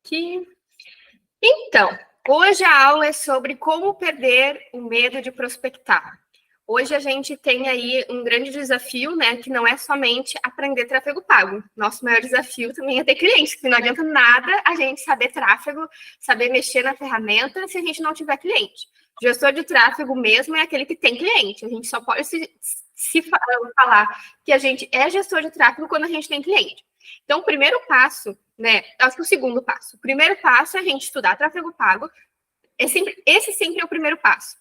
aqui. Então, hoje a aula é sobre como perder o medo de prospectar. Hoje a gente tem aí um grande desafio, né, que não é somente aprender tráfego pago. Nosso maior desafio também é ter clientes, porque não adianta nada a gente saber tráfego, saber mexer na ferramenta se a gente não tiver cliente. Gestor de tráfego mesmo é aquele que tem cliente. A gente só pode se falar que a gente é gestor de tráfego quando a gente tem cliente. Então, o primeiro passo, né? Acho que o segundo passo. O primeiro passo é a gente estudar tráfego pago. Esse sempre é o primeiro passo.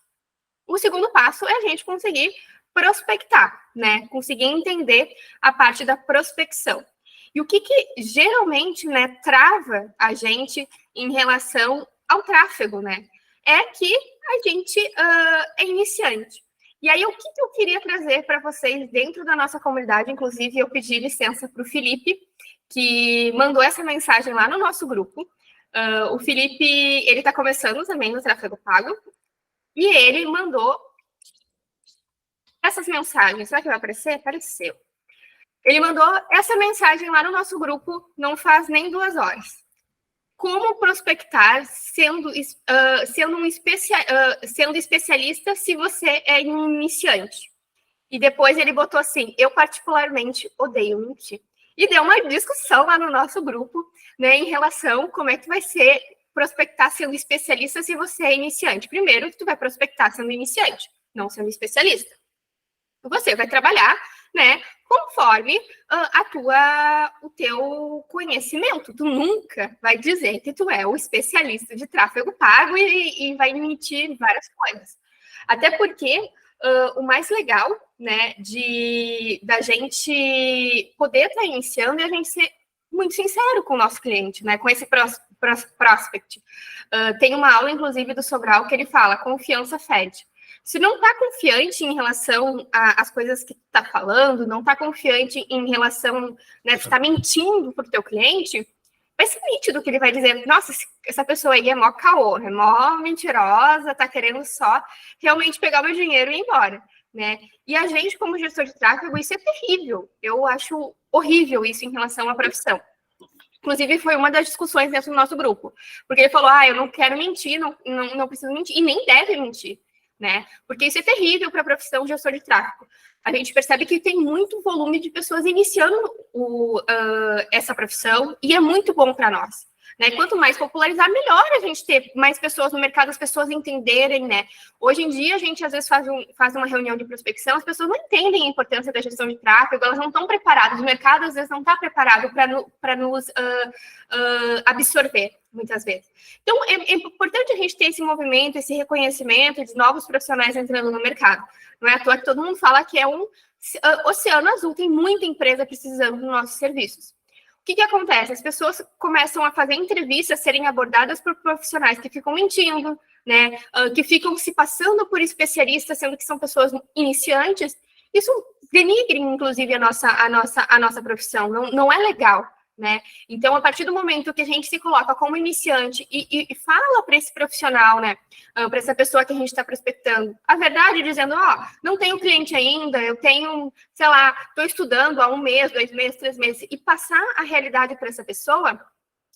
O segundo passo é a gente conseguir prospectar, né? Conseguir entender a parte da prospecção. E o que geralmente, né, trava a gente em relação ao tráfego, né? É que a gente é iniciante. E aí, o que eu queria trazer para vocês dentro da nossa comunidade, inclusive eu pedi licença para o Felipe, que mandou essa mensagem lá no nosso grupo. O Felipe, ele está começando também no tráfego pago, e ele mandou essas mensagens. Será que vai aparecer? Apareceu. Ele mandou essa mensagem lá no nosso grupo, não faz nem 2 horas. Como prospectar sendo especialista se você é iniciante? E depois ele botou assim, eu particularmente odeio mentir. E deu uma discussão lá no nosso grupo, né, em relação a como é que vai ser prospectar sendo especialista se você é iniciante. Primeiro, tu vai prospectar sendo iniciante, não sendo especialista. Você vai trabalhar, né, conforme o teu conhecimento. Tu nunca vai dizer que tu é o especialista de tráfego pago e vai emitir várias coisas. Até porque o mais legal, né, da gente poder estar iniciando é a gente ser muito sincero com o nosso cliente, né, com esse prospect. Tem uma aula, inclusive, do Sobral que ele fala, confiança fede. Se não está confiante em relação às coisas que está falando, não está confiante em relação, né, está mentindo para o teu cliente, vai ser nítido que ele vai dizer, nossa, essa pessoa aí é mó caô, é mó mentirosa, está querendo só realmente pegar o meu dinheiro e ir embora, né? E a gente, como gestor de tráfego, isso é terrível. Eu acho horrível isso em relação à profissão. Inclusive, foi uma das discussões dentro do nosso grupo. Porque ele falou, eu não quero mentir, não preciso mentir, e nem deve mentir, né? Porque isso é terrível para a profissão de gestor de tráfego. A gente percebe que tem muito volume de pessoas iniciando essa profissão e é muito bom para nós. Né? Quanto mais popularizar, melhor a gente ter mais pessoas no mercado, as pessoas entenderem, né? Hoje em dia, a gente às vezes faz uma reunião de prospecção, as pessoas não entendem a importância da gestão de tráfego, elas não estão preparadas, o mercado às vezes não está preparado para nos absorver, muitas vezes. Então, é importante a gente ter esse movimento, esse reconhecimento de novos profissionais entrando no mercado. Não é à toa que todo mundo fala que é um oceano azul, tem muita empresa precisando dos nossos serviços. O que acontece? As pessoas começam a fazer entrevistas, serem abordadas por profissionais que ficam mentindo, né? Que ficam se passando por especialistas, sendo que são pessoas iniciantes. Isso denigre, inclusive, a nossa profissão. Não é legal, né? Então, a partir do momento que a gente se coloca como iniciante e fala para esse profissional, né, para essa pessoa que a gente está prospectando, a verdade, dizendo, não tenho cliente ainda, eu tenho, sei lá, estou estudando há 1 mês, 2 meses, 3 meses, e passar a realidade para essa pessoa,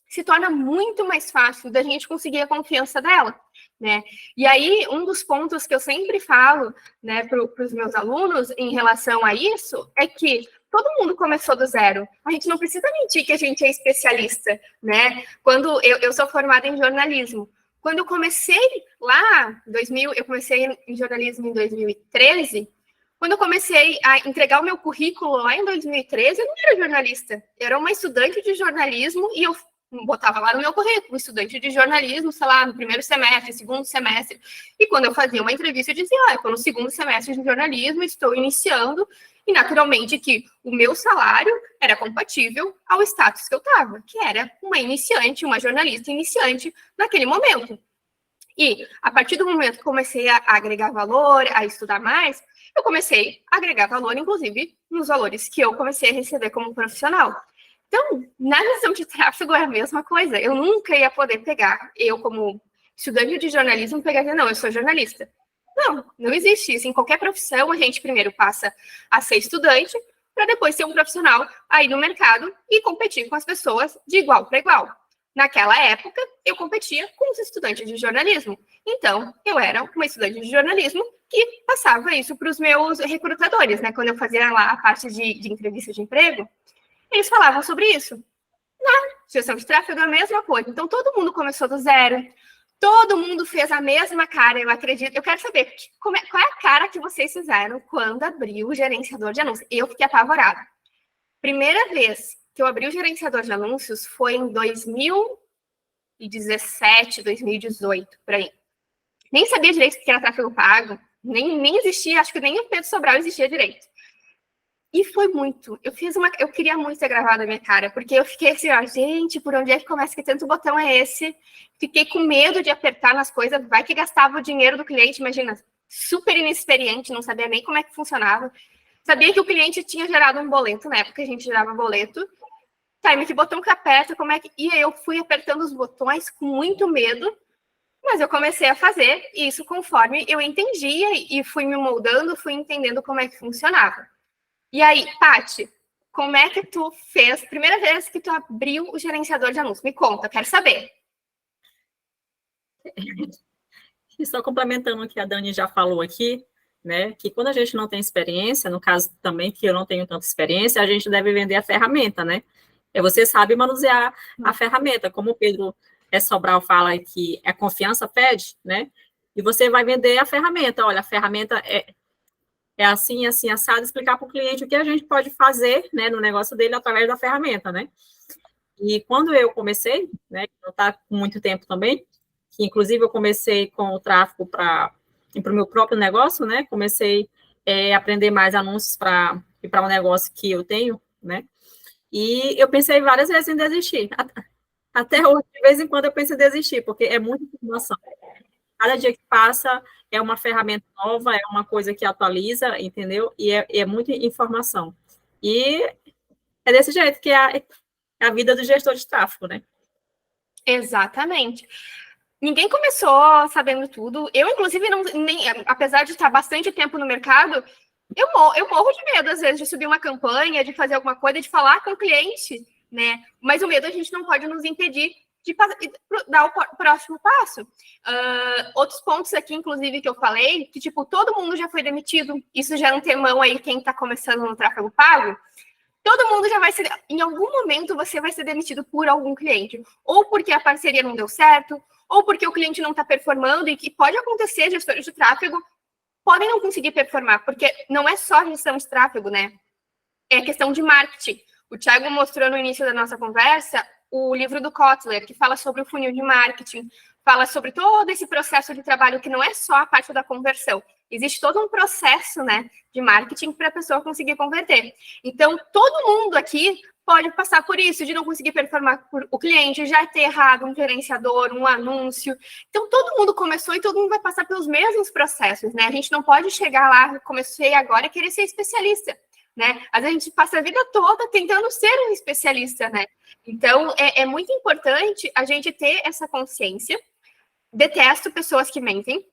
se torna muito mais fácil da gente conseguir a confiança dela, né? E aí, um dos pontos que eu sempre falo, né, para os meus alunos em relação a isso, é que todo mundo começou do zero. A gente não precisa mentir que a gente é especialista, né? Quando eu sou formada em jornalismo. Quando eu comecei lá, eu comecei em jornalismo em 2013. Quando eu comecei a entregar o meu currículo lá em 2013, eu não era jornalista. Eu era uma estudante de jornalismo e eu botava lá no meu currículo, estudante de jornalismo, sei lá, no primeiro semestre, segundo semestre. E quando eu fazia uma entrevista, eu dizia, eu estou no segundo semestre de jornalismo, estou iniciando, e naturalmente que o meu salário era compatível ao status que eu estava, que era uma iniciante, uma jornalista iniciante naquele momento. E a partir do momento que comecei a agregar valor, a estudar mais, eu comecei a agregar valor, inclusive, nos valores que eu comecei a receber como profissional. Então, na gestão de tráfego é a mesma coisa. Eu nunca ia poder pegar, eu como estudante de jornalismo, pegar e dizer, não, eu sou jornalista. Não existe isso. Em qualquer profissão, a gente primeiro passa a ser estudante, para depois ser um profissional aí no mercado e competir com as pessoas de igual para igual. Naquela época, eu competia com os estudantes de jornalismo. Então, eu era uma estudante de jornalismo que passava isso para os meus recrutadores, né? Quando eu fazia lá a parte de entrevista de emprego, eles falavam sobre isso. Na gestão de tráfego é a mesma coisa. Então, todo mundo começou do zero, todo mundo fez a mesma cara, eu acredito. Eu quero saber qual é a cara que vocês fizeram quando abriu o gerenciador de anúncios. Eu fiquei apavorada. Primeira vez que eu abri o gerenciador de anúncios foi em 2017, 2018, por aí. Nem sabia direito o que era tráfego pago, nem existia, acho que nem o Pedro Sobral existia direito. E foi muito. Eu queria muito ter gravado a minha cara, porque eu fiquei assim, ó, gente, por onde é que começa? Que tanto botão é esse? Fiquei com medo de apertar nas coisas, vai que gastava o dinheiro do cliente, imagina, super inexperiente, não sabia nem como é que funcionava. Sabia que o cliente tinha gerado um boleto, na época a gente gerava boleto. Tá, mas que botão que aperta, como é que... E aí eu fui apertando os botões com muito medo, mas eu comecei a fazer isso conforme eu entendia e fui me moldando, fui entendendo como é que funcionava. E aí, Paty, como é que tu fez, primeira vez que tu abriu o gerenciador de anúncios? Me conta, quero saber. E só complementando o que a Dani já falou aqui, né, que quando a gente não tem experiência, no caso também que eu não tenho tanta experiência, a gente deve vender a ferramenta, né? Você sabe manusear a ferramenta, como o Pedro Sobral fala que a confiança pede, né? E você vai vender a ferramenta. Olha, a ferramenta é assim, assim, assado, explicar para o cliente o que a gente pode fazer, né, no negócio dele através da ferramenta, né? E quando eu comecei, né, não está com muito tempo também, que inclusive eu comecei com o tráfego para o meu próprio negócio, né? Comecei a aprender mais anúncios para um negócio que eu tenho, né? E eu pensei várias vezes em desistir. Até hoje, de vez em quando, eu penso em desistir, porque é muita informação. Cada dia que passa é uma ferramenta nova, é uma coisa que atualiza, entendeu? E é muita informação. E é desse jeito que é a vida do gestor de tráfego, né? Exatamente. Ninguém começou sabendo tudo. Eu, inclusive, apesar de estar bastante tempo no mercado, eu morro de medo, às vezes, de subir uma campanha, de fazer alguma coisa, de falar com o cliente, né? Mas o medo a gente não pode nos impedir de dar o próximo passo. Outros pontos aqui, inclusive, que eu falei, que, tipo, todo mundo já foi demitido. Isso já é um temão aí, quem está começando no tráfego pago. Todo mundo já vai ser... Em algum momento, você vai ser demitido por algum cliente. Ou porque a parceria não deu certo, ou porque o cliente não está performando, e que pode acontecer, gestores de tráfego podem não conseguir performar, porque não é só gestão de tráfego, né? É questão de marketing. O Thiago mostrou no início da nossa conversa o livro do Kotler, que fala sobre o funil de marketing, fala sobre todo esse processo de trabalho que não é só a parte da conversão. Existe todo um processo, né, de marketing para a pessoa conseguir converter. Então, todo mundo aqui pode passar por isso, de não conseguir performar por o cliente, já ter errado um gerenciador, um anúncio. Então, todo mundo começou e todo mundo vai passar pelos mesmos processos, né? A gente não pode chegar lá, comecei agora, e querer ser especialista, né? Às vezes a gente passa a vida toda tentando ser um especialista, né? Então, é muito importante a gente ter essa consciência. Detesto pessoas que mentem.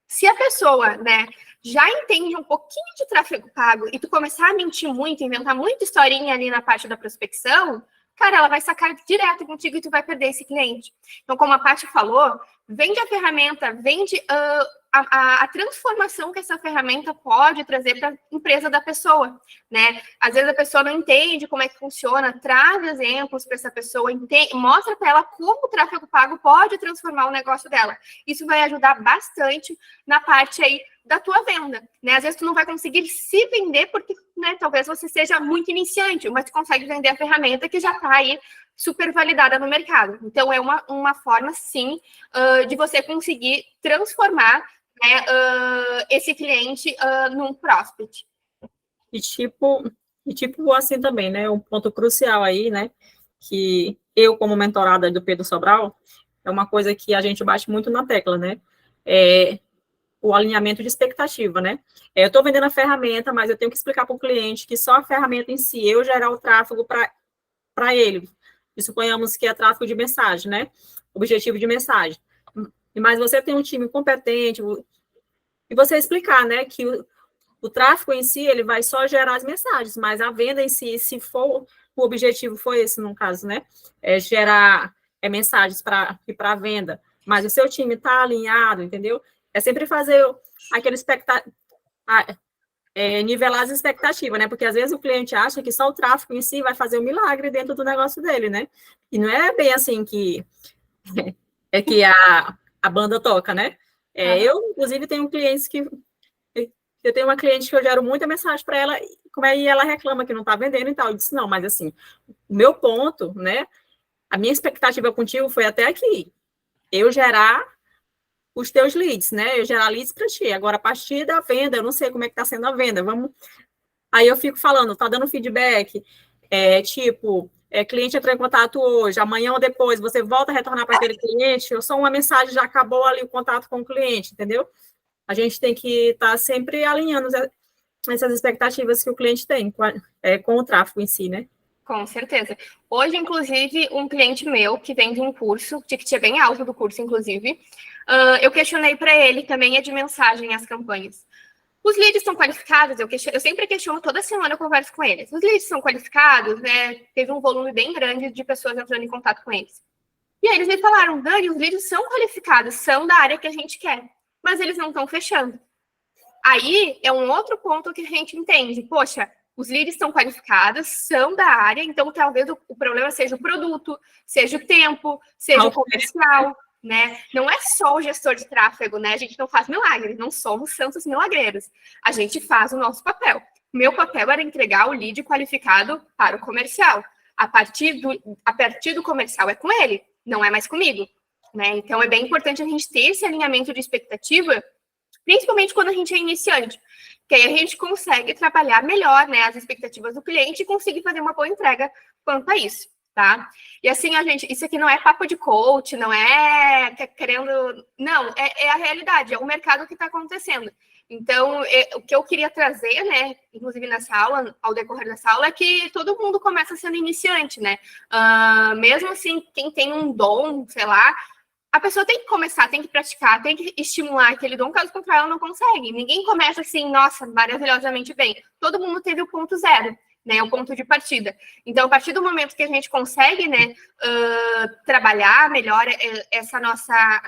Se a pessoa, né, já entende um pouquinho de tráfego pago e tu começar a mentir muito, inventar muita historinha ali na parte da prospecção, cara, ela vai sacar direto contigo e tu vai perder esse cliente. Então, como a Paty falou, vende a ferramenta, vende a transformação que essa ferramenta pode trazer para a empresa da pessoa, né? Às vezes a pessoa não entende como é que funciona, traz exemplos para essa pessoa, mostra para ela como o tráfego pago pode transformar o negócio dela. Isso vai ajudar bastante na parte aí da tua venda, né? Às vezes tu não vai conseguir se vender porque, né, talvez você seja muito iniciante, mas tu consegue vender a ferramenta que já está aí super validada no mercado. Então, é uma forma, sim, de você conseguir transformar, né, esse cliente num prospect. E tipo assim também, né? Um ponto crucial aí, né? Que eu, como mentorada do Pedro Sobral, é uma coisa que a gente bate muito na tecla, né? É o alinhamento de expectativa, né? Eu estou vendendo a ferramenta, mas eu tenho que explicar para o cliente que só a ferramenta em si, eu gerar o tráfego para ele. E suponhamos que é tráfego de mensagem, né? Objetivo de mensagem. Mas você tem um time competente, e você explicar, né, que o tráfego em si, ele vai só gerar as mensagens, mas a venda em si, se for, o objetivo foi esse, no caso, né, é gerar mensagens para ir para a venda, mas o seu time está alinhado, entendeu? É sempre fazer aquele nivelar as expectativas, né? Porque às vezes o cliente acha que só o tráfego em si vai fazer um milagre dentro do negócio dele, né? E não é bem assim que a banda toca, né? Eu, inclusive, tenho clientes que eu tenho uma cliente que eu gero muita mensagem para ela, e ela reclama que não está vendendo e tal. Eu disse, não, mas assim, o meu ponto, né? A minha expectativa contigo foi até aqui. Eu gerar os teus leads, né? Eu gerar leads para ti. Agora, a partir da venda, eu não sei como é que está sendo a venda. Aí eu fico falando, tá dando feedback, cliente entrou em contato hoje, amanhã ou depois, você volta a retornar para aquele cliente, ou só uma mensagem já acabou ali o contato com o cliente, entendeu? A gente tem que estar sempre alinhando essas expectativas que o cliente tem com o tráfego em si, né? Com certeza. Hoje, inclusive, um cliente meu que vende um curso, o ticket é bem alto do curso, inclusive, eu questionei para ele também de mensagem as campanhas. Os leads são qualificados? Eu sempre questiono, toda semana eu converso com eles. Os leads são qualificados? Teve um volume bem grande de pessoas entrando em contato com eles. E aí eles me falaram, Dani, os leads são qualificados, são da área que a gente quer, mas eles não estão fechando. Aí é um outro ponto que a gente entende. Poxa, os leads são qualificados, são da área, então talvez o problema seja o produto, seja o tempo, seja o comercial, né? Não é só o gestor de tráfego, né? A gente não faz milagres, não somos santos milagreiros. A gente faz o nosso papel. Meu papel era entregar o lead qualificado para o comercial. A partir do comercial é com ele, não é mais comigo, né? Então é bem importante a gente ter esse alinhamento de expectativa, principalmente quando a gente é iniciante, que aí a gente consegue trabalhar melhor, né, as expectativas do cliente e conseguir fazer uma boa entrega quanto a isso, tá? E assim, isso aqui não é papo de coach, não é querendo... Não, é a realidade, é o mercado que está acontecendo. Então, o que eu queria trazer, né, inclusive nessa aula, ao decorrer dessa aula, é que todo mundo começa sendo iniciante, né? Mesmo assim, quem tem um dom, sei lá, a pessoa tem que começar, tem que praticar, tem que estimular aquele dom, caso contrário, ela não consegue. Ninguém começa assim, nossa, maravilhosamente bem. Todo mundo teve o ponto zero, né? O ponto de partida. Então, a partir do momento que a gente consegue, né, trabalhar melhor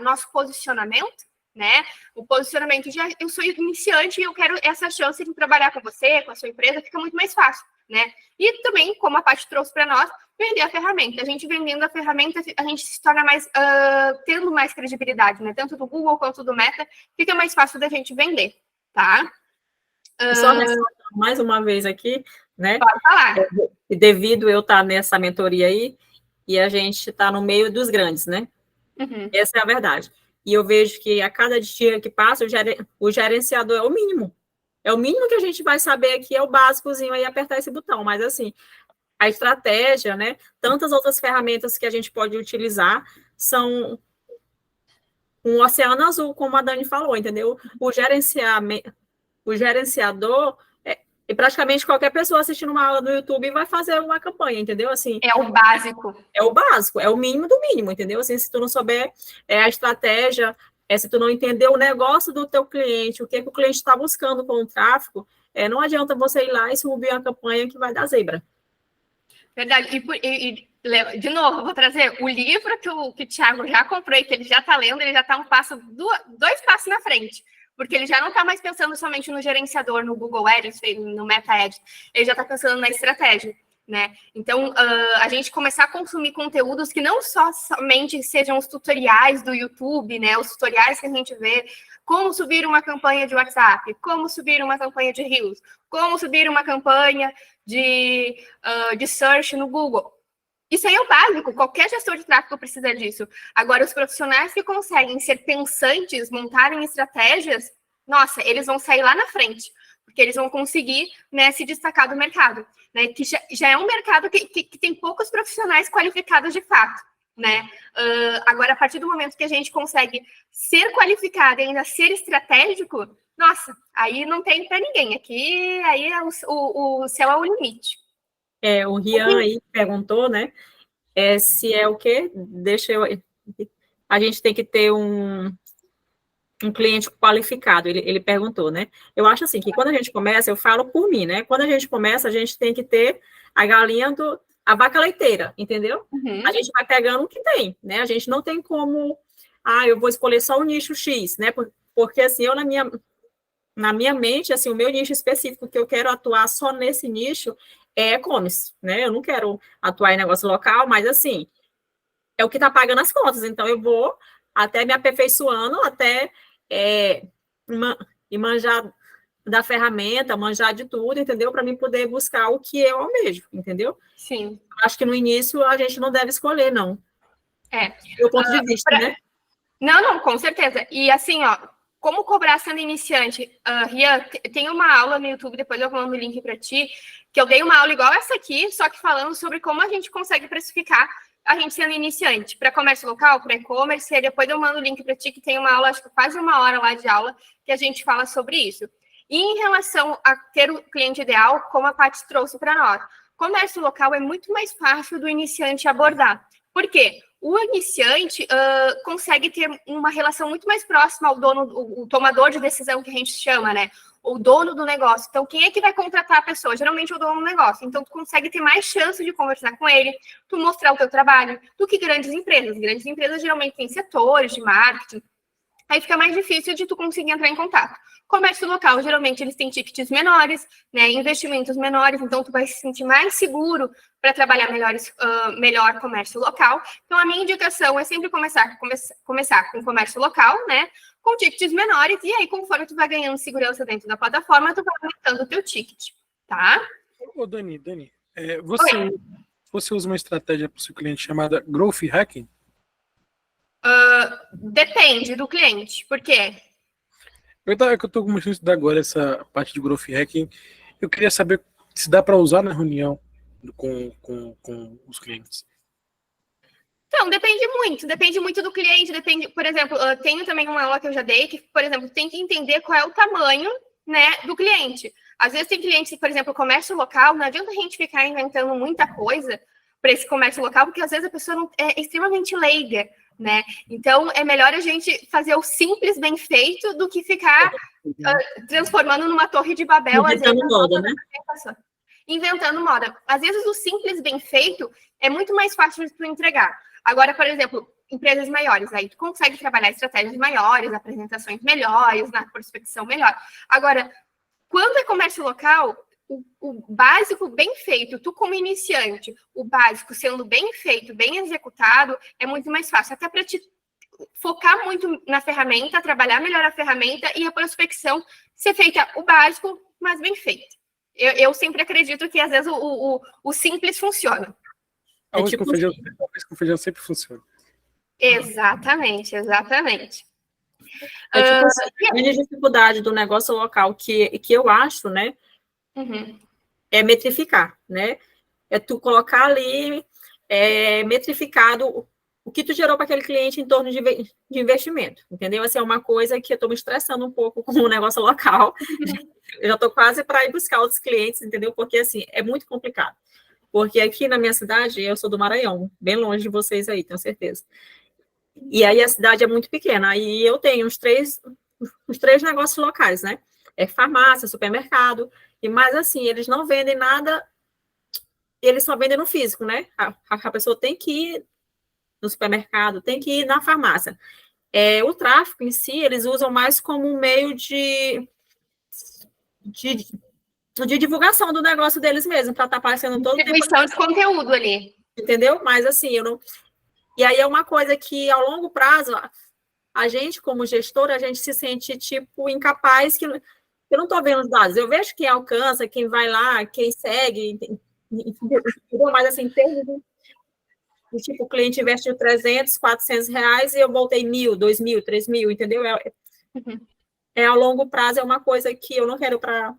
nosso posicionamento, né? O posicionamento de eu sou iniciante e eu quero essa chance de trabalhar com você, com a sua empresa, fica muito mais fácil, né? E também, como a Paty trouxe para nós, vender a ferramenta. A gente vendendo a ferramenta, a gente se torna mais, tendo mais credibilidade, né? Tanto do Google quanto do Meta, fica mais fácil da gente vender, tá? Só mais uma vez aqui, né? Pode falar. Devido eu estar nessa mentoria aí, e a gente está no meio dos grandes, né? Uhum. Essa é a verdade. E eu vejo que a cada dia que passa, o gerenciador é o mínimo. É o mínimo que a gente vai saber aqui, é o básicozinho aí, apertar esse botão. Mas, assim, a estratégia, né? Tantas outras ferramentas que a gente pode utilizar são um oceano azul, como a Dani falou, entendeu? O gerenciador, e praticamente qualquer pessoa assistindo uma aula no YouTube vai fazer uma campanha, entendeu? Assim, é o básico. É o básico, é o mínimo do mínimo, entendeu? Assim, se tu não souber a estratégia, se tu não entender o negócio do teu cliente, o que o cliente está buscando com o tráfego, não adianta você ir lá e subir uma campanha que vai dar zebra. Verdade. De novo, vou trazer o livro que o Thiago já comprou e que ele já está lendo, ele já está dois passos na frente. Porque ele já não está mais pensando somente no gerenciador, no Google Ads, no Meta Ads. Ele já está pensando na estratégia, né? Então, a gente começar a consumir conteúdos que não somente sejam os tutoriais do YouTube, né? Os tutoriais que a gente vê, como subir uma campanha de WhatsApp, como subir uma campanha de Reels, como subir uma campanha de search no Google. Isso aí é o básico, qualquer gestor de tráfego precisa disso. Agora, os profissionais que conseguem ser pensantes, montarem estratégias, nossa, eles vão sair lá na frente, porque eles vão conseguir, né, se destacar do mercado, né, que já é um mercado que tem poucos profissionais qualificados de fato, né? Agora, a partir do momento que a gente consegue ser qualificado e ainda ser estratégico, nossa, aí não tem para ninguém, aqui aí o céu é o limite. O Rian aí perguntou, né? Se é o quê? A gente tem que ter um cliente qualificado, ele perguntou, né? Eu acho assim, que quando a gente começa, eu falo por mim, né? Quando a gente começa, a gente tem que ter a galinha a vaca leiteira, entendeu? Uhum. A gente vai pegando o que tem, né? A gente não tem como, eu vou escolher só o nicho X, né? Porque assim, eu na minha mente, assim, o meu nicho específico que eu quero atuar só nesse nicho é e-commerce, né? Eu não quero atuar em negócio local, mas assim, é o que está pagando as contas. Então, eu vou até me aperfeiçoando, até e manjar da ferramenta, manjar de tudo, entendeu? Para mim poder buscar o que eu almejo, entendeu? Sim. Acho que no início a gente não deve escolher, não. É. Do ponto de vista, né? Não, com certeza. E assim, ó, como cobrar sendo iniciante? Rian, tem uma aula no YouTube, depois eu mando o link para ti, que eu dei uma aula igual essa aqui, só que falando sobre como a gente consegue precificar a gente sendo iniciante para comércio local, para e-commerce, e depois eu mando o link para ti, que tem uma aula, acho que quase uma hora lá de aula, que a gente fala sobre isso. E em relação a ter o cliente ideal, como a Paty trouxe para nós, comércio local é muito mais fácil do iniciante abordar. Por quê? O iniciante consegue ter uma relação muito mais próxima ao dono, o tomador de decisão que a gente chama, né? O dono do negócio. Então, quem é que vai contratar a pessoa? Geralmente, o dono do negócio. Então, tu consegue ter mais chance de conversar com ele, tu mostrar o teu trabalho, do que grandes empresas. Grandes empresas, geralmente, têm setores de marketing. Aí fica mais difícil de tu conseguir entrar em contato. Comércio local, geralmente, eles têm tickets menores, né, investimentos menores, então tu vai se sentir mais seguro para trabalhar melhor comércio local. Então, a minha indicação é sempre começar com comércio local, né, com tickets menores, e aí, conforme tu vai ganhando segurança dentro da plataforma, tu vai aumentando o teu ticket, tá? Ô, Dani, você usa uma estratégia para o seu cliente chamada Growth Hacking? Depende do cliente. Por quê? Eu estou começando a estudar agora essa parte de Growth Hacking. Eu queria saber se dá para usar na reunião com os clientes. Então, depende muito do cliente, por exemplo, eu tenho também uma aula que eu já dei, que, por exemplo, tem que entender qual é o tamanho, né, do cliente. Às vezes tem clientes, por exemplo, comércio local, não adianta a gente ficar inventando muita coisa para esse comércio local, porque às vezes a pessoa não, é extremamente leiga, né? Então, é melhor a gente fazer o simples bem feito do que ficar transformando numa torre de Babel. Inventando moda, né? Inventando moda. Às vezes, o simples bem feito é muito mais fácil de tu entregar. Agora, por exemplo, empresas maiores, aí tu consegue trabalhar estratégias maiores, apresentações melhores, na prospecção melhor. Agora, quando é comércio local, o básico bem feito, tu como iniciante, o básico sendo bem feito, bem executado, é muito mais fácil. Até para te focar muito na ferramenta, trabalhar melhor a ferramenta e a prospecção ser feita o básico, mas bem feito. Eu sempre acredito que, às vezes, o simples funciona. Arroz com feijão sempre funciona. Exatamente. A grande dificuldade do negócio local que eu acho, né, é metrificar, né? É tu colocar ali metrificado o que tu gerou para aquele cliente em torno de investimento, entendeu? Essa é uma coisa que eu estou me estressando um pouco com o negócio local. Eu já estou quase para ir buscar outros clientes, entendeu? Porque, assim, é muito complicado. Porque aqui na minha cidade, eu sou do Maranhão, bem longe de vocês aí, tenho certeza. E aí a cidade é muito pequena. Aí eu tenho uns três negócios locais, né? É farmácia, supermercado. Mas, assim, eles não vendem nada, eles só vendem no físico, né? A pessoa tem que ir no supermercado, tem que ir na farmácia. O tráfego em si, eles usam mais como um meio de divulgação do negócio deles mesmo, para estar aparecendo todo tempo. Distribuição de conteúdo ali. Entendeu? Mas, assim, eu não... E aí é uma coisa que, ao longo prazo, a gente, como gestor, a gente se sente, tipo, incapaz, que eu não estou vendo os dados. Eu vejo quem alcança, quem vai lá, quem segue, entendeu? Mas, assim, tem... Tipo, o cliente investiu 300, 400 reais e eu voltei 1.000, 2.000, 3.000, entendeu? Ao longo prazo é uma coisa que eu não quero para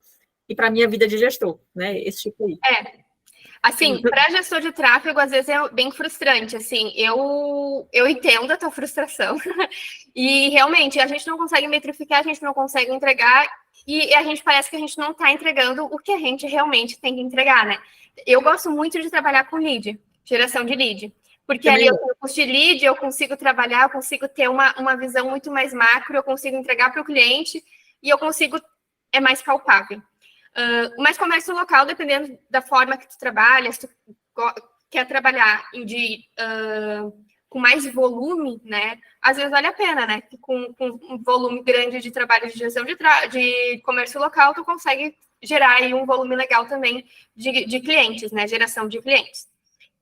a minha vida de gestor, né? Esse tipo aí. Assim, para gestor de tráfego, às vezes é bem frustrante, assim, eu entendo a tua frustração, e realmente a gente não consegue metrificar, a gente não consegue entregar, e a gente parece que a gente não está entregando o que a gente realmente tem que entregar, né? Eu gosto muito de trabalhar com lead, geração de lead, porque ali eu tenho custo de lead, eu consigo trabalhar, eu consigo ter uma visão muito mais macro, eu consigo entregar para o cliente, e eu consigo, é mais palpável. Mas comércio local, dependendo da forma que tu trabalha, se tu quer trabalhar com mais volume, né? Às vezes vale a pena, né? Com um volume grande de trabalho de gestão de comércio local, tu consegue gerar aí um volume legal também de clientes, né? Geração de clientes.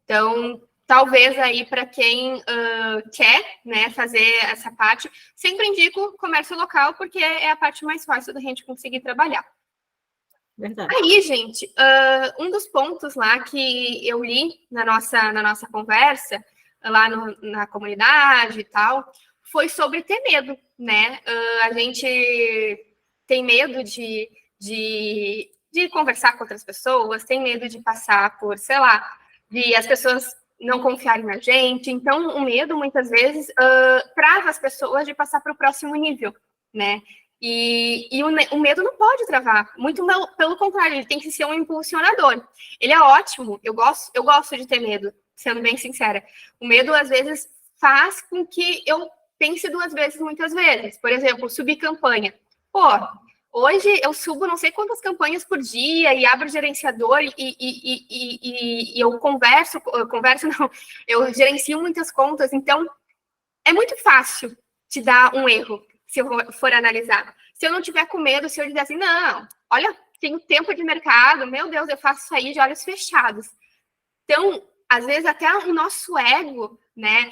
Então, talvez aí para quem quer, né, fazer essa parte, sempre indico comércio local, porque é a parte mais fácil da gente conseguir trabalhar. Verdade. Aí, gente, um dos pontos lá que eu li na nossa conversa, lá na comunidade e tal, foi sobre ter medo, né? A gente tem medo de conversar com outras pessoas, tem medo de passar por, sei lá, de as pessoas não confiarem na gente. Então, o medo, muitas vezes, trava as pessoas de passar para o próximo nível, né? E o medo não pode travar, muito pelo contrário, ele tem que ser um impulsionador. Ele é ótimo, eu gosto de ter medo, sendo bem sincera. O medo, às vezes, faz com que eu pense duas vezes, muitas vezes. Por exemplo, subir campanha. Pô, hoje eu subo não sei quantas campanhas por dia e abro o gerenciador e eu eu gerencio muitas contas, então é muito fácil te dar um erro, se eu for analisar. Se eu não tiver com medo, se eu dizer assim, não, olha, tenho tempo de mercado, meu Deus, eu faço isso aí de olhos fechados. Então, às vezes, até o nosso ego, né,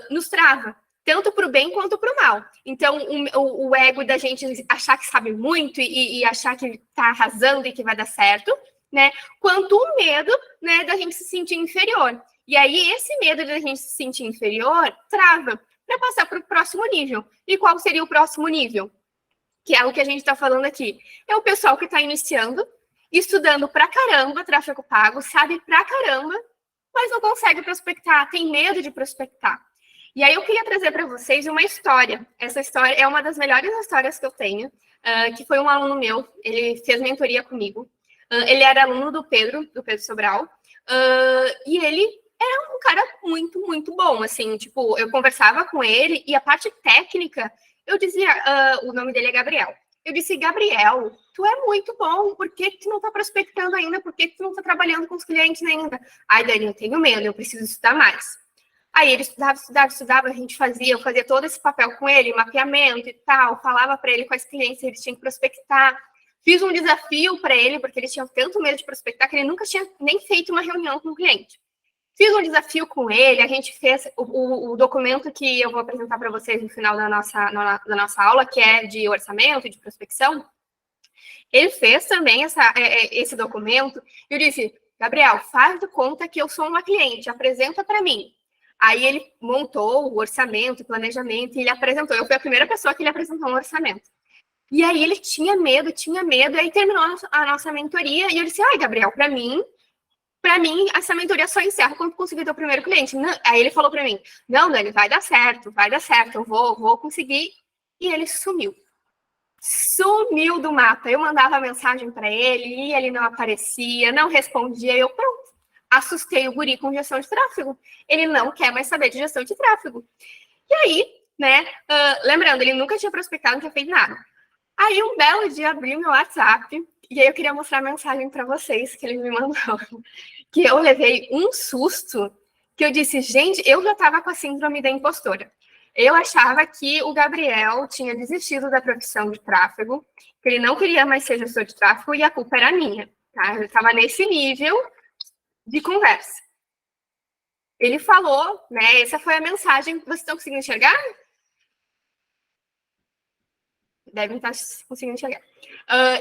nos trava, tanto para o bem quanto para o mal. Então, o ego da gente achar que sabe muito e achar que está arrasando e que vai dar certo, né, quanto o medo, né, da gente se sentir inferior. E aí, esse medo da gente se sentir inferior trava para passar para o próximo nível. E qual seria o próximo nível? Que é o que a gente está falando aqui. É o pessoal que está iniciando, estudando pra caramba tráfego pago, sabe pra caramba, mas não consegue prospectar, tem medo de prospectar. E aí eu queria trazer para vocês uma história. Essa história é uma das melhores histórias que eu tenho, que foi um aluno meu, ele fez mentoria comigo. Ele era aluno do Pedro Sobral, e ele era um cara muito, muito bom, assim, tipo, eu conversava com ele e a parte técnica, eu dizia, o nome dele é Gabriel. Eu disse, Gabriel, tu é muito bom, por que tu não tá prospectando ainda? Por que tu não tá trabalhando com os clientes ainda? Ai, Dani, eu tenho medo, eu preciso estudar mais. Aí ele estudava, eu fazia todo esse papel com ele, mapeamento e tal, falava para ele quais clientes ele tinha que prospectar. Fiz um desafio para ele, porque ele tinha tanto medo de prospectar que ele nunca tinha nem feito uma reunião com o cliente. Fiz um desafio com ele, a gente fez o documento que eu vou apresentar para vocês no final da nossa aula, que é de orçamento, de prospecção. Ele fez também esse documento e eu disse, Gabriel, faz de conta que eu sou uma cliente, apresenta para mim. Aí ele montou o orçamento, o planejamento, e ele apresentou. Eu fui a primeira pessoa que ele apresentou um orçamento. E aí ele tinha medo, e aí terminou a nossa mentoria, e eu disse, ai, Gabriel, para mim, essa mentoria só encerra quando conseguir ter o primeiro cliente. Não, aí ele falou para mim, não, Dani, vai dar certo, eu vou conseguir. E ele sumiu do mapa. Eu mandava mensagem para ele e ele não aparecia, não respondia. Eu, pronto, assustei o guri com gestão de tráfego. Ele não quer mais saber de gestão de tráfego. E aí, né, lembrando, ele nunca tinha prospectado, não tinha feito nada. Aí, um belo dia, abri meu WhatsApp e aí eu queria mostrar a mensagem para vocês que ele me mandou. Que eu levei um susto, que eu disse, gente, eu já estava com a síndrome da impostora. Eu achava que o Gabriel tinha desistido da profissão de tráfego, que ele não queria mais ser gestor de tráfego e a culpa era minha, tá? Eu estava nesse nível de conversa. Ele falou, né, essa foi a mensagem, vocês estão conseguindo enxergar? Devem estar conseguindo enxergar.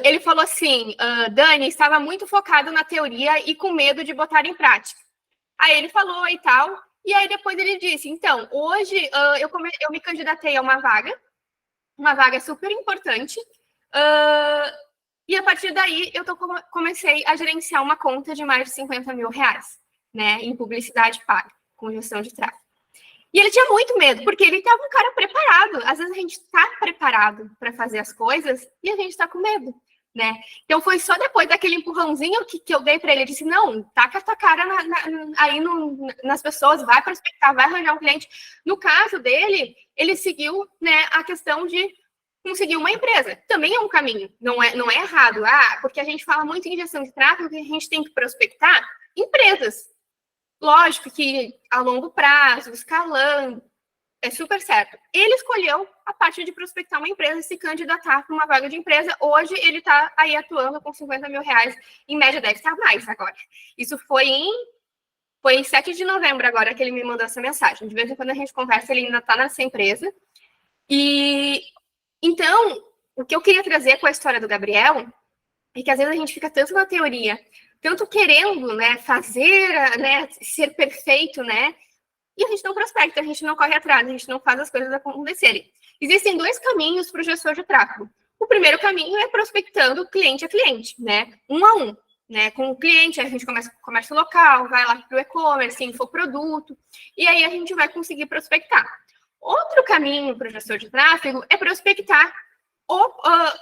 Ele falou assim, Dani, estava muito focado na teoria e com medo de botar em prática. Aí ele falou e tal, e aí depois ele disse, então, hoje eu me candidatei a uma vaga super importante, e a partir daí eu comecei a gerenciar uma conta de mais de 50 mil reais, né, em publicidade paga, com gestão de tráfego. E ele tinha muito medo, porque ele estava um cara preparado. Às vezes a gente está preparado para fazer as coisas e a gente está com medo, né? Então foi só depois daquele empurrãozinho que eu dei para ele. Eu disse, não, taca a tua cara nas pessoas, vai prospectar, vai arranjar um cliente. No caso dele, ele seguiu, né, a questão de conseguir uma empresa. Também é um caminho, não é errado. Porque a gente fala muito em gestão de tráfego que a gente tem que prospectar empresas. Lógico que a longo prazo, escalando, é super certo. Ele escolheu a parte de prospectar uma empresa e se candidatar para uma vaga de empresa. Hoje ele está aí atuando com 50 mil reais, em média deve estar mais agora. Isso foi em 7 de novembro agora que ele me mandou essa mensagem. De vez em quando a gente conversa, ele ainda está nessa empresa. E então, o que eu queria trazer com a história do Gabriel é que às vezes a gente fica tanto na teoria, tanto querendo, né, fazer, né, ser perfeito, né, e a gente não prospecta, a gente não corre atrás, a gente não faz as coisas acontecerem. Existem 2 caminhos para o gestor de tráfego. O primeiro caminho é prospectando cliente a cliente, né, um a um, né, com o cliente, a gente começa com o comércio local, vai lá para o e-commerce, infoproduto, e aí a gente vai conseguir prospectar. Outro caminho para o gestor de tráfego é prospectar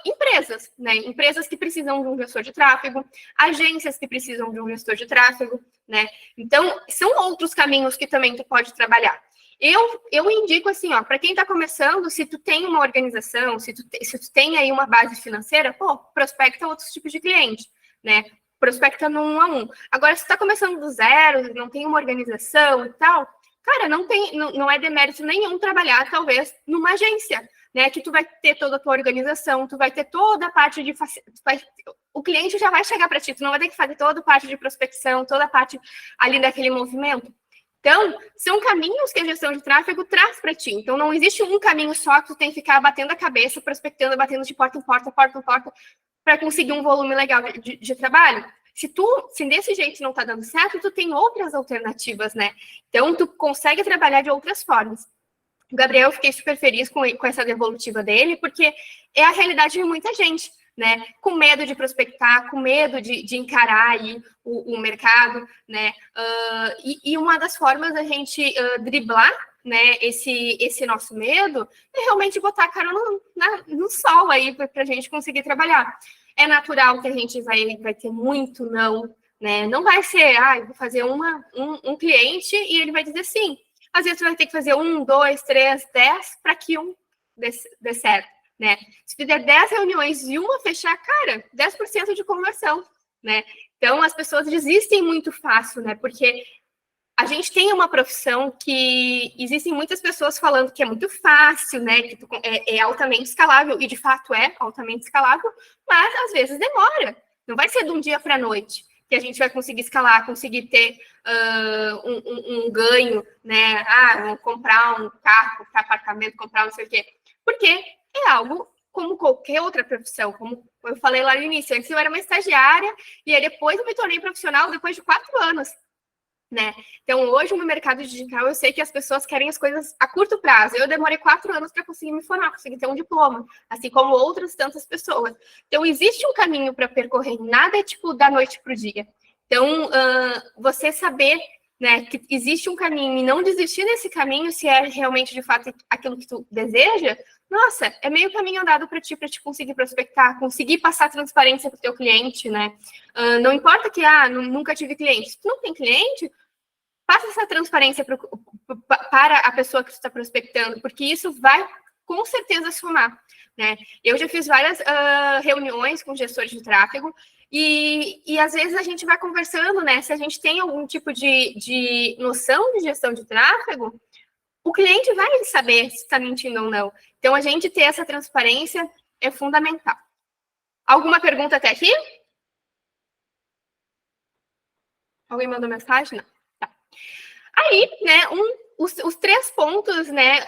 empresas, né? Empresas que precisam de um gestor de tráfego, agências que precisam de um gestor de tráfego, né? Então, são outros caminhos que também tu pode trabalhar. Eu indico assim, ó, para quem está começando, se tu tem uma organização, se tu tem aí uma base financeira, pô, prospecta outros tipos de cliente, né? Prospecta no 1 a 1. Agora, se tu está começando do zero, não tem uma organização e tal, cara, não é demérito nenhum trabalhar, talvez, numa agência, né, que tu vai ter toda a tua organização, tu vai ter toda a parte de... O cliente já vai chegar para ti, tu não vai ter que fazer toda a parte de prospecção, toda a parte ali daquele movimento. Então, são caminhos que a gestão de tráfego traz para ti. Então, não existe um caminho só que tu tem que ficar batendo a cabeça, prospectando, batendo de porta em porta, para conseguir um volume legal de trabalho. Se desse jeito não está dando certo, tu tem outras alternativas, né? Então, tu consegue trabalhar de outras formas. O Gabriel, eu fiquei super feliz com essa devolutiva dele, porque é a realidade de muita gente, né? Com medo de prospectar, com medo de encarar aí o mercado, né? E uma das formas da gente driblar, né, esse nosso medo é realmente botar a cara no sol aí para a gente conseguir trabalhar. É natural que a gente vai ter muito não, né? Não vai ser, vou fazer um cliente e ele vai dizer sim. Às vezes você vai ter que fazer 1, 2, 3, 10 para que um dê certo, né? Se fizer 10 reuniões e uma fechar, cara, 10% de conversão, né? Então, as pessoas desistem muito fácil, né? Porque a gente tem uma profissão que existem muitas pessoas falando que é muito fácil, né? Que é altamente escalável, e de fato é altamente escalável, mas às vezes demora. Não vai ser de um dia para a noite que a gente vai conseguir escalar, conseguir ter um ganho, né? Vou comprar um carro, comprar apartamento, comprar não sei o quê. Porque é algo como qualquer outra profissão, como eu falei lá no início. Antes eu era uma estagiária, e aí depois eu me tornei profissional depois de 4 anos. Né? Então, hoje, no mercado digital, eu sei que as pessoas querem as coisas a curto prazo. Eu demorei 4 anos para conseguir me formar, conseguir ter um diploma, assim como outras tantas pessoas. Então, existe um caminho para percorrer, nada é tipo da noite para o dia. Então, você saber, né, que existe um caminho e não desistir desse caminho, se é realmente, de fato, aquilo que tu deseja, nossa, é meio caminho andado para ti conseguir prospectar, conseguir passar transparência para o teu cliente, né? Não importa que, nunca tive cliente. Se tu não tem cliente, passa essa transparência para a pessoa que você está prospectando, porque isso vai, com certeza, somar, né? Eu já fiz várias reuniões com gestores de tráfego e, às vezes, a gente vai conversando, né? Se a gente tem algum tipo de noção de gestão de tráfego, o cliente vai saber se está mentindo ou não. Então, a gente ter essa transparência é fundamental. Alguma pergunta até aqui? Alguém mandou mensagem? Não. Aí, né, os 3 pontos, né,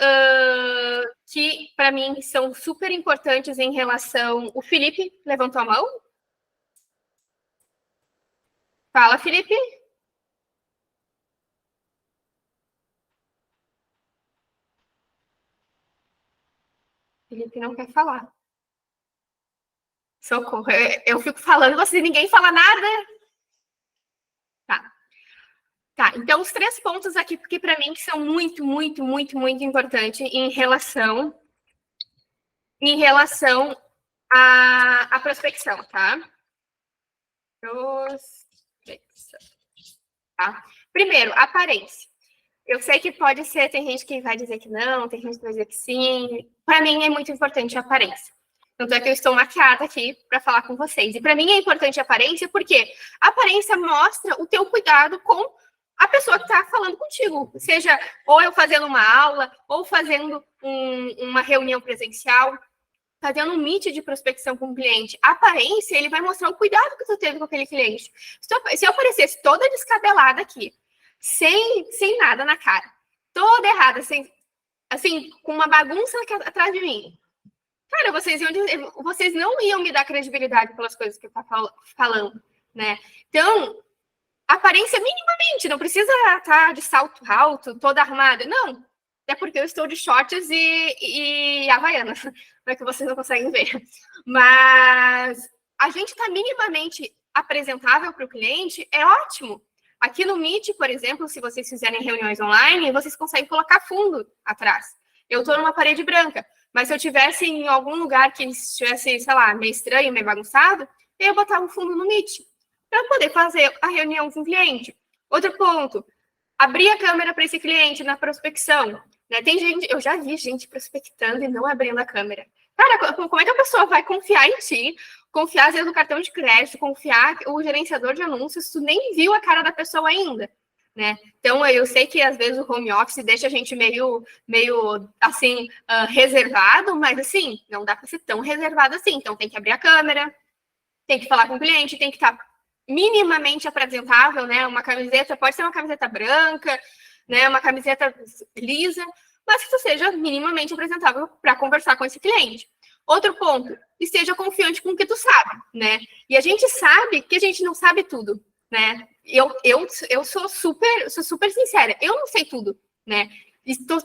que para mim são super importantes em relação... O Felipe levantou a mão? Fala, Felipe. Felipe não quer falar. Socorro. Eu fico falando, ninguém fala nada. Tá, então os 3 pontos aqui, porque para mim são muito, muito, muito, muito importantes em relação à prospecção, tá? Prospecção. Tá? Primeiro, aparência. Eu sei que pode ser, tem gente que vai dizer que não, tem gente que vai dizer que sim. Para mim é muito importante a aparência. Tanto é que eu estou maquiada aqui para falar com vocês. E para mim é importante a aparência porque a aparência mostra o teu cuidado com a pessoa que está falando contigo, seja ou eu fazendo uma aula, ou fazendo uma reunião presencial, fazendo um meet de prospecção com o cliente. A aparência, ele vai mostrar o cuidado que tu teve com aquele cliente. Se eu aparecesse toda descabelada aqui, sem nada na cara, toda errada, assim, com uma bagunça atrás de mim, cara, vocês não iam me dar credibilidade pelas coisas que eu tô falando, né? Então, aparência minimamente, não precisa estar de salto alto, toda armada, não. É porque eu estou de shorts e havaianas, para que vocês não conseguem ver. Mas a gente está minimamente apresentável para o cliente, é ótimo. Aqui no Meet, por exemplo, se vocês fizerem reuniões online, vocês conseguem colocar fundo atrás. Eu estou numa parede branca, mas se eu tivesse em algum lugar que estivesse, sei lá, meio estranho, meio bagunçado, eu botava um fundo no Meet para poder fazer a reunião com o cliente. Outro ponto, abrir a câmera para esse cliente na prospecção. Né? Tem gente, eu já vi gente prospectando e não abrindo a câmera. Cara, como é que a pessoa vai confiar em ti, confiar às vezes no cartão de crédito, confiar o gerenciador de anúncios, tu nem viu a cara da pessoa ainda, né? Então, eu sei que às vezes o home office deixa a gente meio assim, reservado, mas assim, não dá para ser tão reservado assim. Então, tem que abrir a câmera, tem que falar com o cliente, tem que estar minimamente apresentável, né? Uma camiseta, pode ser uma camiseta branca, né? Uma camiseta lisa, mas que tu seja minimamente apresentável para conversar com esse cliente. Outro ponto, esteja confiante com o que tu sabe, né? E a gente sabe que a gente não sabe tudo, né? Eu sou super sincera, eu não sei tudo, né? Estou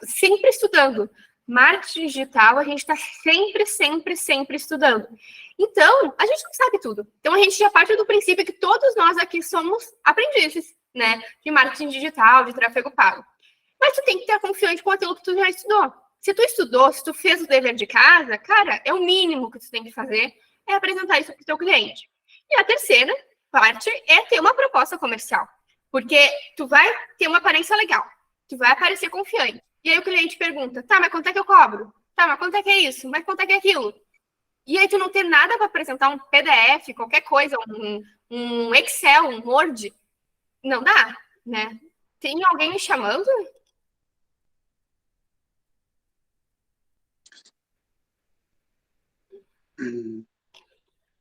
sempre estudando. Marketing digital, a gente está sempre estudando. Então, a gente não sabe tudo. Então, a gente já parte do princípio que todos nós aqui somos aprendizes, né? De marketing digital, de tráfego pago. Mas tu tem que estar confiante com aquilo que tu já estudou. Se tu estudou, se tu fez o dever de casa, cara, é o mínimo que tu tem que fazer, é apresentar isso para o teu cliente. E a terceira parte é ter uma proposta comercial. Porque tu vai ter uma aparência legal. Tu vai aparecer confiante. E aí o cliente pergunta, tá, mas quanto é que eu cobro? Tá, mas quanto é que é isso? Mas quanto é que é aquilo? E aí tu não tem nada para apresentar, um PDF, qualquer coisa, um Excel, um Word, não dá, né? Tem alguém me chamando?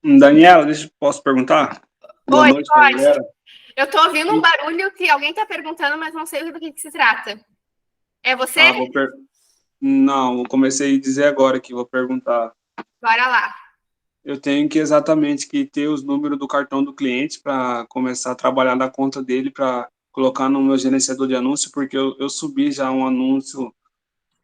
Daniela, posso perguntar? Boa Oi, noite, galera. Eu tô ouvindo um barulho que alguém tá perguntando, mas não sei do que se trata. É você? Não, eu comecei a dizer agora que vou perguntar. Bora lá. Eu tenho que exatamente ter os números do cartão do cliente para começar a trabalhar na conta dele para colocar no meu gerenciador de anúncio, porque eu subi já um anúncio,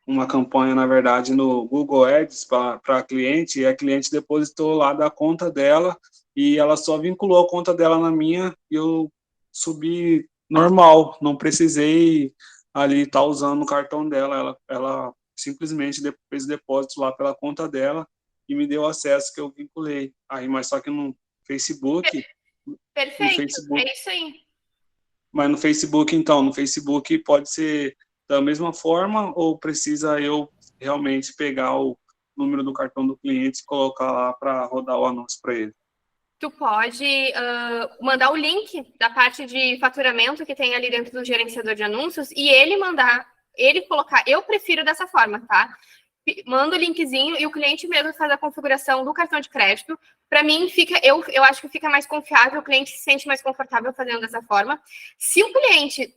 uma campanha, na verdade, no Google Ads para cliente, e a cliente depositou lá da conta dela, e ela só vinculou a conta dela na minha, e eu subi normal, não precisei ali estar usando o cartão dela, ela simplesmente fez depósito lá pela conta dela, e me deu acesso que eu vinculei. Aí, mas só que no Facebook... Perfeito, no Facebook, é isso aí. Mas no Facebook, então, no Facebook pode ser da mesma forma ou precisa eu realmente pegar o número do cartão do cliente e colocar lá para rodar o anúncio para ele? Tu pode mandar o link da parte de faturamento que tem ali dentro do gerenciador de anúncios e ele colocar. Eu prefiro dessa forma, tá? Manda o linkzinho e o cliente mesmo faz a configuração do cartão de crédito. Para mim, eu acho que fica mais confiável, o cliente se sente mais confortável fazendo dessa forma. Se o cliente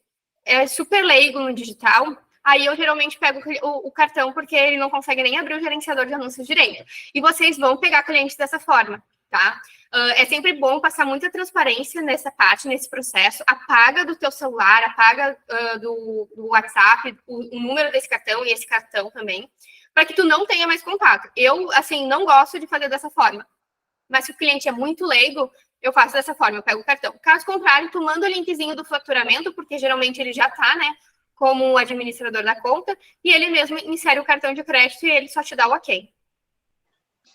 é super leigo no digital, aí eu geralmente pego o cartão, porque ele não consegue nem abrir o gerenciador de anúncios direito. E vocês vão pegar clientes dessa forma, tá? É sempre bom passar muita transparência nessa parte, nesse processo. Apaga do teu celular, apaga do WhatsApp o número desse cartão e esse cartão também, para que tu não tenha mais contato. Eu, assim, não gosto de fazer dessa forma. Mas se o cliente é muito leigo, eu faço dessa forma, eu pego o cartão. Caso contrário, tu manda o linkzinho do faturamento, porque geralmente ele já está, né, como administrador da conta, e ele mesmo insere o cartão de crédito e ele só te dá o ok.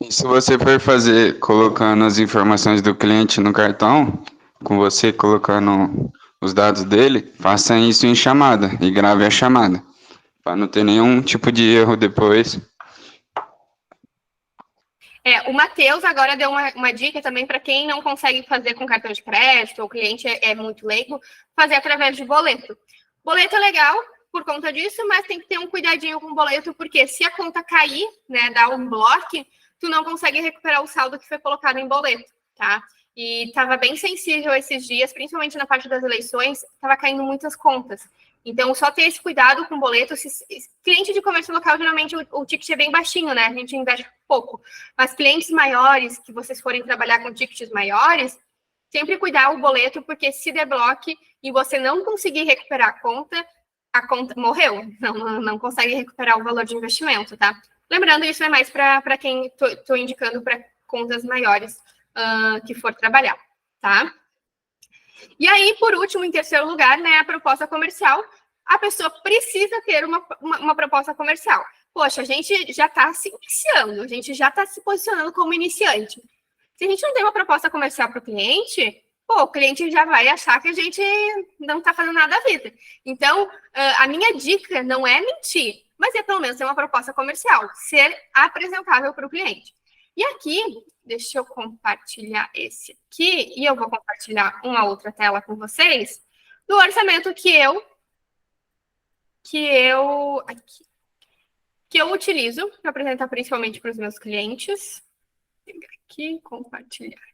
E se você for fazer, colocando as informações do cliente no cartão, com você colocando os dados dele, faça isso em chamada e grave a chamada, para não ter nenhum tipo de erro depois. O Matheus agora deu uma dica também para quem não consegue fazer com cartão de crédito, ou o cliente é muito leigo, fazer através de boleto. Boleto é legal por conta disso, mas tem que ter um cuidadinho com o boleto, porque se a conta cair, né, dar um bloco, tu não consegue recuperar o saldo que foi colocado em boleto, tá? E estava bem sensível esses dias, principalmente na parte das eleições, estava caindo muitas contas. Então, só ter esse cuidado com o boleto. Cliente de comércio local, geralmente, o ticket é bem baixinho, né? A gente investe pouco. Mas clientes maiores, que vocês forem trabalhar com tickets maiores, sempre cuidar o boleto, porque se debloque e você não conseguir recuperar a conta morreu. Não consegue recuperar o valor de investimento, tá? Lembrando, isso é mais para quem estou indicando para contas maiores que for trabalhar, tá? E aí, por último, em terceiro lugar, né, a proposta comercial. A pessoa precisa ter uma proposta comercial. Poxa, a gente já está se iniciando, a gente já está se posicionando como iniciante. Se a gente não tem uma proposta comercial para o cliente, o cliente já vai achar que a gente não está fazendo nada da vida. Então, a minha dica não é mentir, mas é pelo menos ter uma proposta comercial, ser apresentável para o cliente. E aqui, deixa eu compartilhar esse aqui, e eu vou compartilhar uma outra tela com vocês, do orçamento que eu utilizo para apresentar principalmente para os meus clientes. Vou pegar aqui, compartilhar.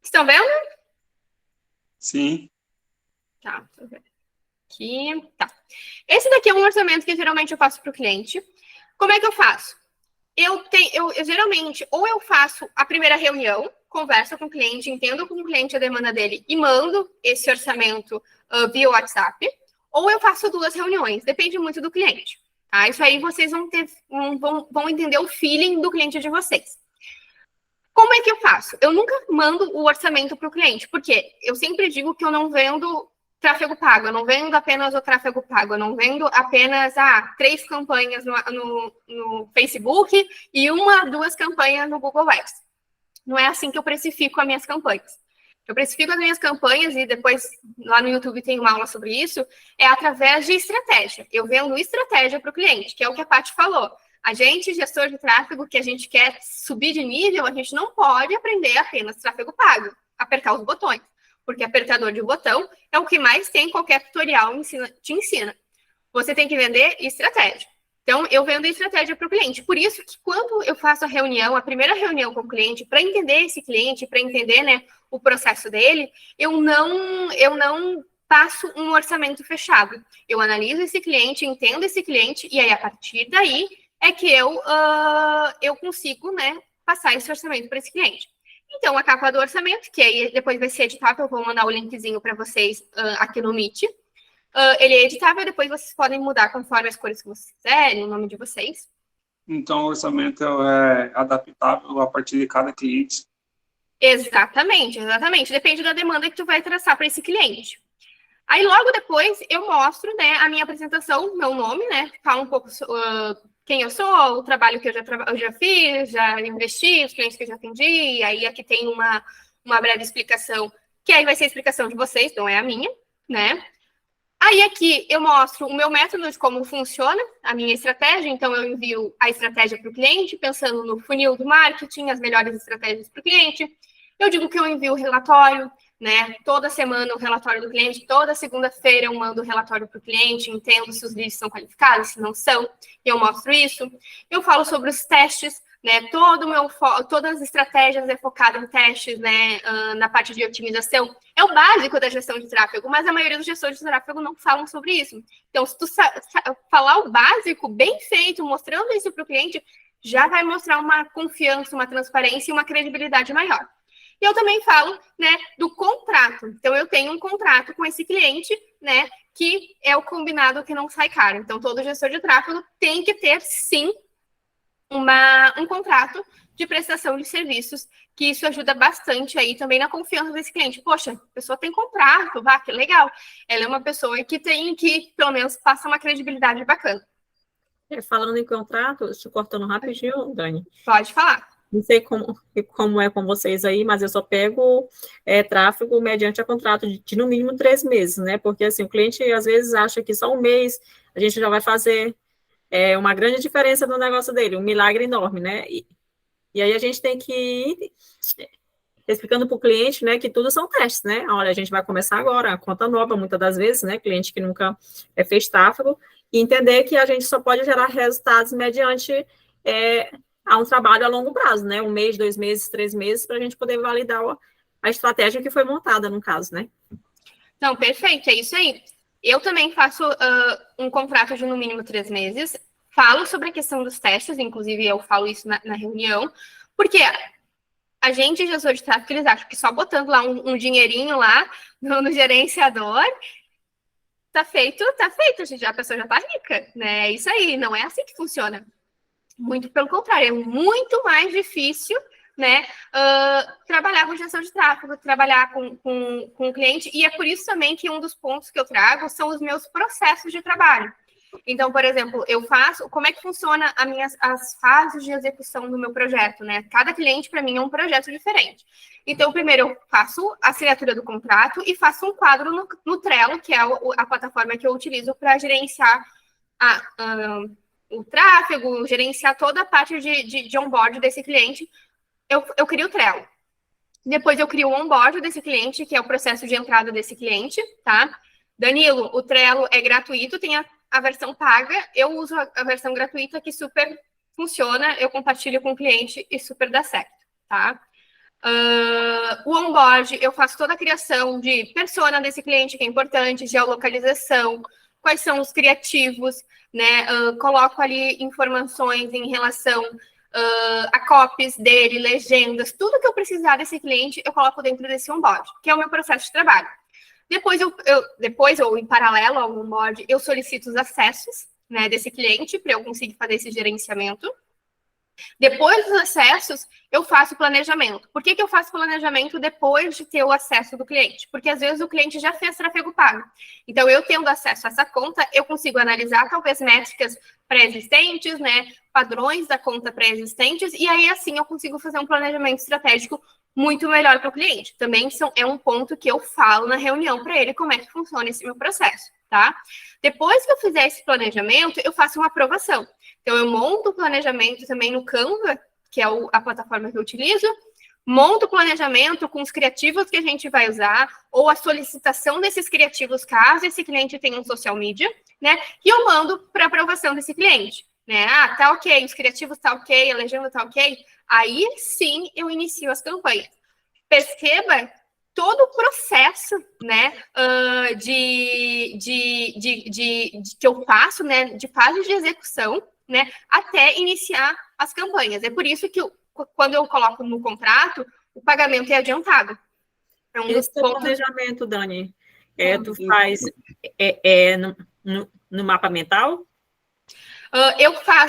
Estão vendo? Sim. Tá, tô vendo. Aqui, tá. Esse daqui é um orçamento que geralmente eu faço para o cliente. Como é que eu faço? Eu geralmente, ou eu faço a primeira reunião, converso com o cliente, entendo com o cliente a demanda dele e mando esse orçamento via WhatsApp, ou eu faço 2 reuniões, depende muito do cliente, tá? Isso aí vocês vão entender o feeling do cliente de vocês. Como é que eu faço? Eu nunca mando o orçamento para o cliente, porque eu sempre digo que eu não vendo tráfego pago, eu não vendo apenas o tráfego pago, eu não vendo apenas 3 campanhas no Facebook e 1, 2 campanhas no Google Ads. Não é assim que eu precifico as minhas campanhas. Eu precifico as minhas campanhas, e depois lá no YouTube tem uma aula sobre isso, é através de estratégia. Eu vendo estratégia para o cliente, que é o que a Paty falou. A gente, gestor de tráfego, que a gente quer subir de nível, a gente não pode aprender apenas tráfego pago, apertar os botões. Porque apertador de botão é o que mais tem, qualquer tutorial te ensina. Você tem que vender estratégia. Então, eu vendo estratégia para o cliente. Por isso que quando eu faço a primeira reunião com o cliente, para entender esse cliente, para entender, né, o processo dele, eu não passo um orçamento fechado. Eu analiso esse cliente, entendo esse cliente, e aí, a partir daí, é que eu consigo, né, passar esse orçamento para esse cliente. Então, a capa do orçamento, que aí depois vai ser editável, eu vou mandar o linkzinho para vocês aqui no Meet. Ele é editável, depois vocês podem mudar conforme as cores que vocês quiserem, o nome de vocês. Então, o orçamento é adaptável a partir de cada cliente. Exatamente. Depende da demanda que tu vai traçar para esse cliente. Aí, logo depois, eu mostro, né, a minha apresentação, meu nome, né, falo um pouco quem eu sou, o trabalho que eu já fiz, já investi, os clientes que eu já atendi, aí aqui tem uma breve explicação, que aí vai ser a explicação de vocês, não é a minha, né? Aí aqui eu mostro o meu método de como funciona a minha estratégia, então eu envio a estratégia para o cliente, pensando no funil do marketing, as melhores estratégias para o cliente. Eu digo que eu envio o relatório, né? Toda semana o relatório do cliente, toda segunda-feira eu mando o relatório para o cliente, entendo se os leads são qualificados, se não são, eu mostro isso. Eu falo sobre os testes, né? Todas as estratégias é focada em testes, né? Na parte de otimização. É o básico da gestão de tráfego, mas a maioria dos gestores de tráfego não falam sobre isso. Então, se tu falar o básico, bem feito, mostrando isso para o cliente, já vai mostrar uma confiança, uma transparência e uma credibilidade maior. E eu também falo, né, do contrato. Então, eu tenho um contrato com esse cliente, né, que é o combinado que não sai caro. Então, todo gestor de tráfego tem que ter, sim, um contrato de prestação de serviços, que isso ajuda bastante aí também na confiança desse cliente. Poxa, a pessoa tem contrato, que legal. Ela é uma pessoa que pelo menos, passa uma credibilidade bacana. Falando em contrato, te cortando rapidinho, Dani. Pode falar. Não sei como é com vocês aí, mas eu só pego tráfego mediante a contrato de no mínimo 3 meses, né? Porque assim, o cliente às vezes acha que só um mês a gente já vai fazer é uma grande diferença no negócio dele, um milagre enorme, né? E aí a gente tem que ir explicando para o cliente, né, que tudo são testes, né? Olha, a gente vai começar agora, a conta nova, muitas das vezes, né, cliente que nunca fez tráfego, e entender que a gente só pode gerar resultados mediante a um trabalho a longo prazo, né? 1 mês, 2 meses, 3 meses, para a gente poder validar a estratégia que foi montada, no caso, né? Não, perfeito, é isso aí. Eu também faço um contrato de no mínimo 3 meses, falo sobre a questão dos testes, inclusive eu falo isso na reunião, porque a gente, gestor de tráfego, eles acham que só botando lá um dinheirinho lá no gerenciador, tá feito, a pessoa já tá rica, né? É isso aí, não é assim que funciona. Muito pelo contrário, é muito mais difícil, né, trabalhar com gestão de tráfego, trabalhar com o cliente, e é por isso também que um dos pontos que eu trago são os meus processos de trabalho. Então, por exemplo, como é que funciona as fases de execução do meu projeto, né? Cada cliente, para mim, é um projeto diferente. Então, primeiro eu faço a assinatura do contrato e faço um quadro no Trello, que é a plataforma que eu utilizo para gerenciar o tráfego, gerenciar toda a parte de onboard desse cliente. Eu crio o Trello. Depois eu crio o onboard desse cliente, que é o processo de entrada desse cliente, tá? Danilo, o Trello é gratuito, tem a versão paga, eu uso a versão gratuita que super funciona, eu compartilho com o cliente e super dá certo, tá? O onboard, eu faço toda a criação de persona desse cliente, que é importante, geolocalização, quais são os criativos, né? Coloco ali informações em relação a copies dele, legendas, tudo que eu precisar desse cliente, eu coloco dentro desse onboard, que é o meu processo de trabalho. Depois, ou em paralelo ao onboard, eu solicito os acessos, né, desse cliente para eu conseguir fazer esse gerenciamento. Depois dos acessos, eu faço o planejamento. Por que eu faço planejamento depois de ter o acesso do cliente? Porque às vezes o cliente já fez tráfego pago. Então, eu tendo acesso a essa conta, eu consigo analisar talvez métricas pré-existentes, né, padrões da conta pré-existentes, e aí assim eu consigo fazer um planejamento estratégico muito melhor para o cliente. Também é um ponto que eu falo na reunião para ele como é que funciona esse meu processo, tá? Depois que eu fizer esse planejamento, eu faço uma aprovação. Então, eu monto o planejamento também no Canva, que é a plataforma que eu utilizo, monto o planejamento com os criativos que a gente vai usar, ou a solicitação desses criativos, caso esse cliente tenha um social media, né? E eu mando para aprovação desse cliente, né? Tá ok, os criativos tá ok, a legenda tá ok. Aí sim eu inicio as campanhas. Perceba todo o processo, né, que eu faço, né, de fase de execução, né, até iniciar as campanhas. É por isso que quando eu coloco no contrato, o pagamento é adiantado. É um Esse pontos... planejamento, Dani, tu faz no mapa mental?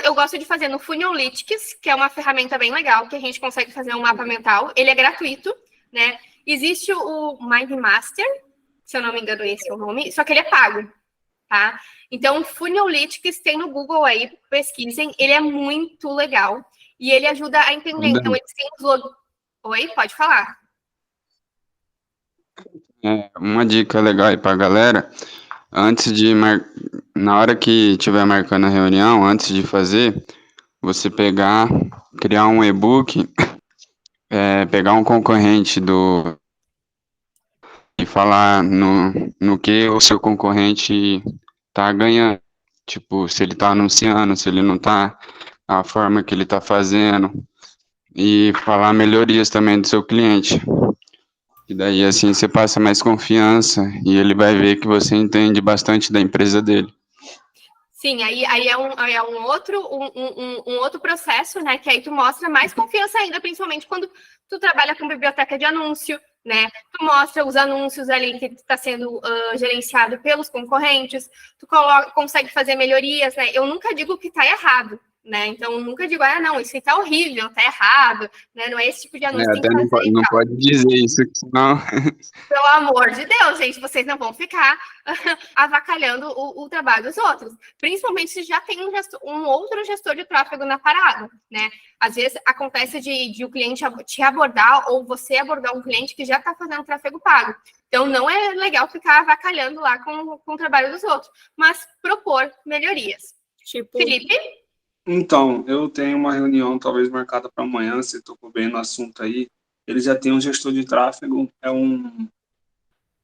Eu gosto de fazer no Funnelytics, que é uma ferramenta bem legal, que a gente consegue fazer um mapa mental. Ele é gratuito, né? Existe o MindMaster, se eu não me engano esse é o nome, só que ele é pago, tá? Então, o Funnelytics tem no Google aí, pesquisem, ele é muito legal. E ele ajuda a entender. Então, eles têm os logos... Oi, pode falar. Uma dica legal aí pra galera, antes de na hora que estiver marcando a reunião, antes de fazer, você criar um e-book, pegar um concorrente e falar no que o seu concorrente tá ganhando. Tipo, se ele tá anunciando, se ele não tá, a forma que ele tá fazendo, e falar melhorias também do seu cliente. E daí, assim, você passa mais confiança e ele vai ver que você entende bastante da empresa dele. Sim, aí é um outro processo, né? Que aí tu mostra mais confiança ainda, principalmente quando tu trabalha com biblioteca de anúncio, né? Tu mostra os anúncios ali que está sendo gerenciado pelos concorrentes, tu consegue fazer melhorias, né? Eu nunca digo que está errado, né? Então, eu nunca digo, não, isso está horrível, está errado, né? Não é esse tipo de anúncio que tem que fazer. Não pode dizer isso, senão... Pelo amor de Deus, gente, vocês não vão ficar avacalhando o trabalho dos outros. Principalmente se já tem um outro gestor de tráfego na parada, né? Às vezes acontece de o cliente te abordar ou você abordar um cliente que já está fazendo tráfego pago. Então, não é legal ficar avacalhando lá com o trabalho dos outros, mas propor melhorias. Tipo, Felipe? Então, eu tenho uma reunião talvez marcada para amanhã, você tocou bem no assunto aí. Ele já tem um gestor de tráfego, é um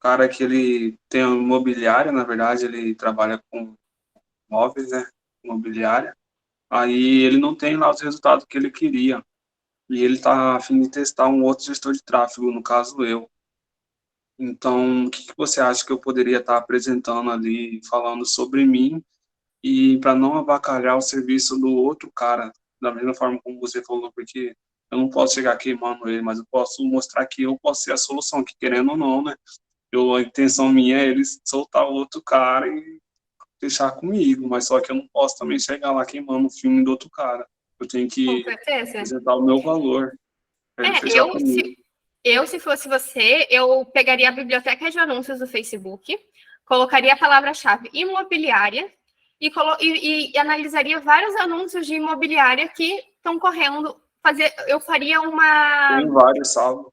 cara que ele tem uma imobiliária, na verdade, ele trabalha com móveis, né? Imobiliária. Aí ele não tem lá os resultados que ele queria. E ele está a fim de testar um outro gestor de tráfego, no caso eu. Então, o que que você acha que eu poderia estar apresentando ali, falando sobre mim, e para não avacalhar o serviço do outro cara, da mesma forma como você falou, porque eu não posso chegar queimando ele, mas eu posso mostrar que eu posso ser a solução, que querendo ou não, né? A intenção minha é eles soltar o outro cara e deixar comigo, mas só que eu não posso também chegar lá queimando o filme do outro cara. Eu tenho Com que certeza. apresentar o meu valor para ele fechar comigo. Se fosse você, eu pegaria a biblioteca de anúncios do Facebook, colocaria a palavra-chave imobiliária e analisaria vários anúncios de imobiliária que estão correndo. Eu faria uma... Tem vários salvos.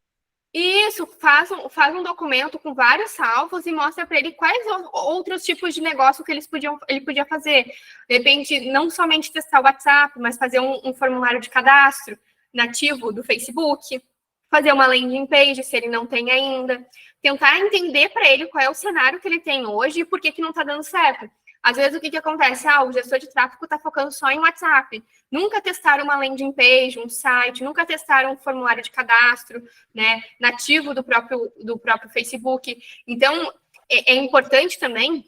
Isso, faz um documento com vários salvos e mostra para ele quais outros tipos de negócio que ele podia fazer. De repente, não somente testar o WhatsApp, mas fazer um formulário de cadastro nativo do Facebook, fazer uma landing page, se ele não tem ainda, tentar entender para ele qual é o cenário que ele tem hoje e por que não está dando certo. Às vezes, o que acontece? O gestor de tráfego está focando só em WhatsApp. Nunca testaram uma landing page, um site, nunca testaram um formulário de cadastro, né, nativo do próprio Facebook. Então, é importante também,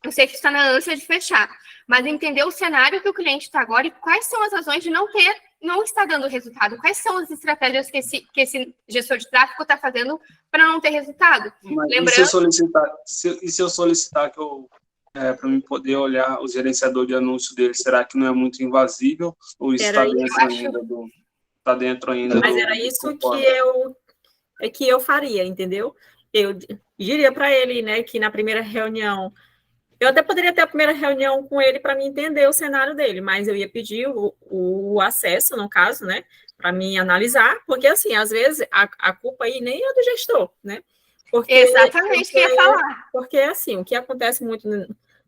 eu sei que está na ânsia de fechar, mas entender o cenário que o cliente está agora e quais são as razões de não estar dando resultado. Quais são as estratégias que esse gestor de tráfego está fazendo para não ter resultado? Mas Lembrando... e se eu solicitar que eu para mim poder olhar o gerenciador de anúncio dele, será que não é muito invasível? Ou isso está dentro ainda Mas era isso que eu faria, entendeu? Eu diria para ele, né, que na primeira reunião, eu até poderia ter a primeira reunião com ele para me entender o cenário dele, mas eu ia pedir o acesso, no caso, né, para mim analisar, porque assim, às vezes a culpa aí nem é do gestor, né? Exatamente o que eu ia falar. Porque, assim, o que acontece muito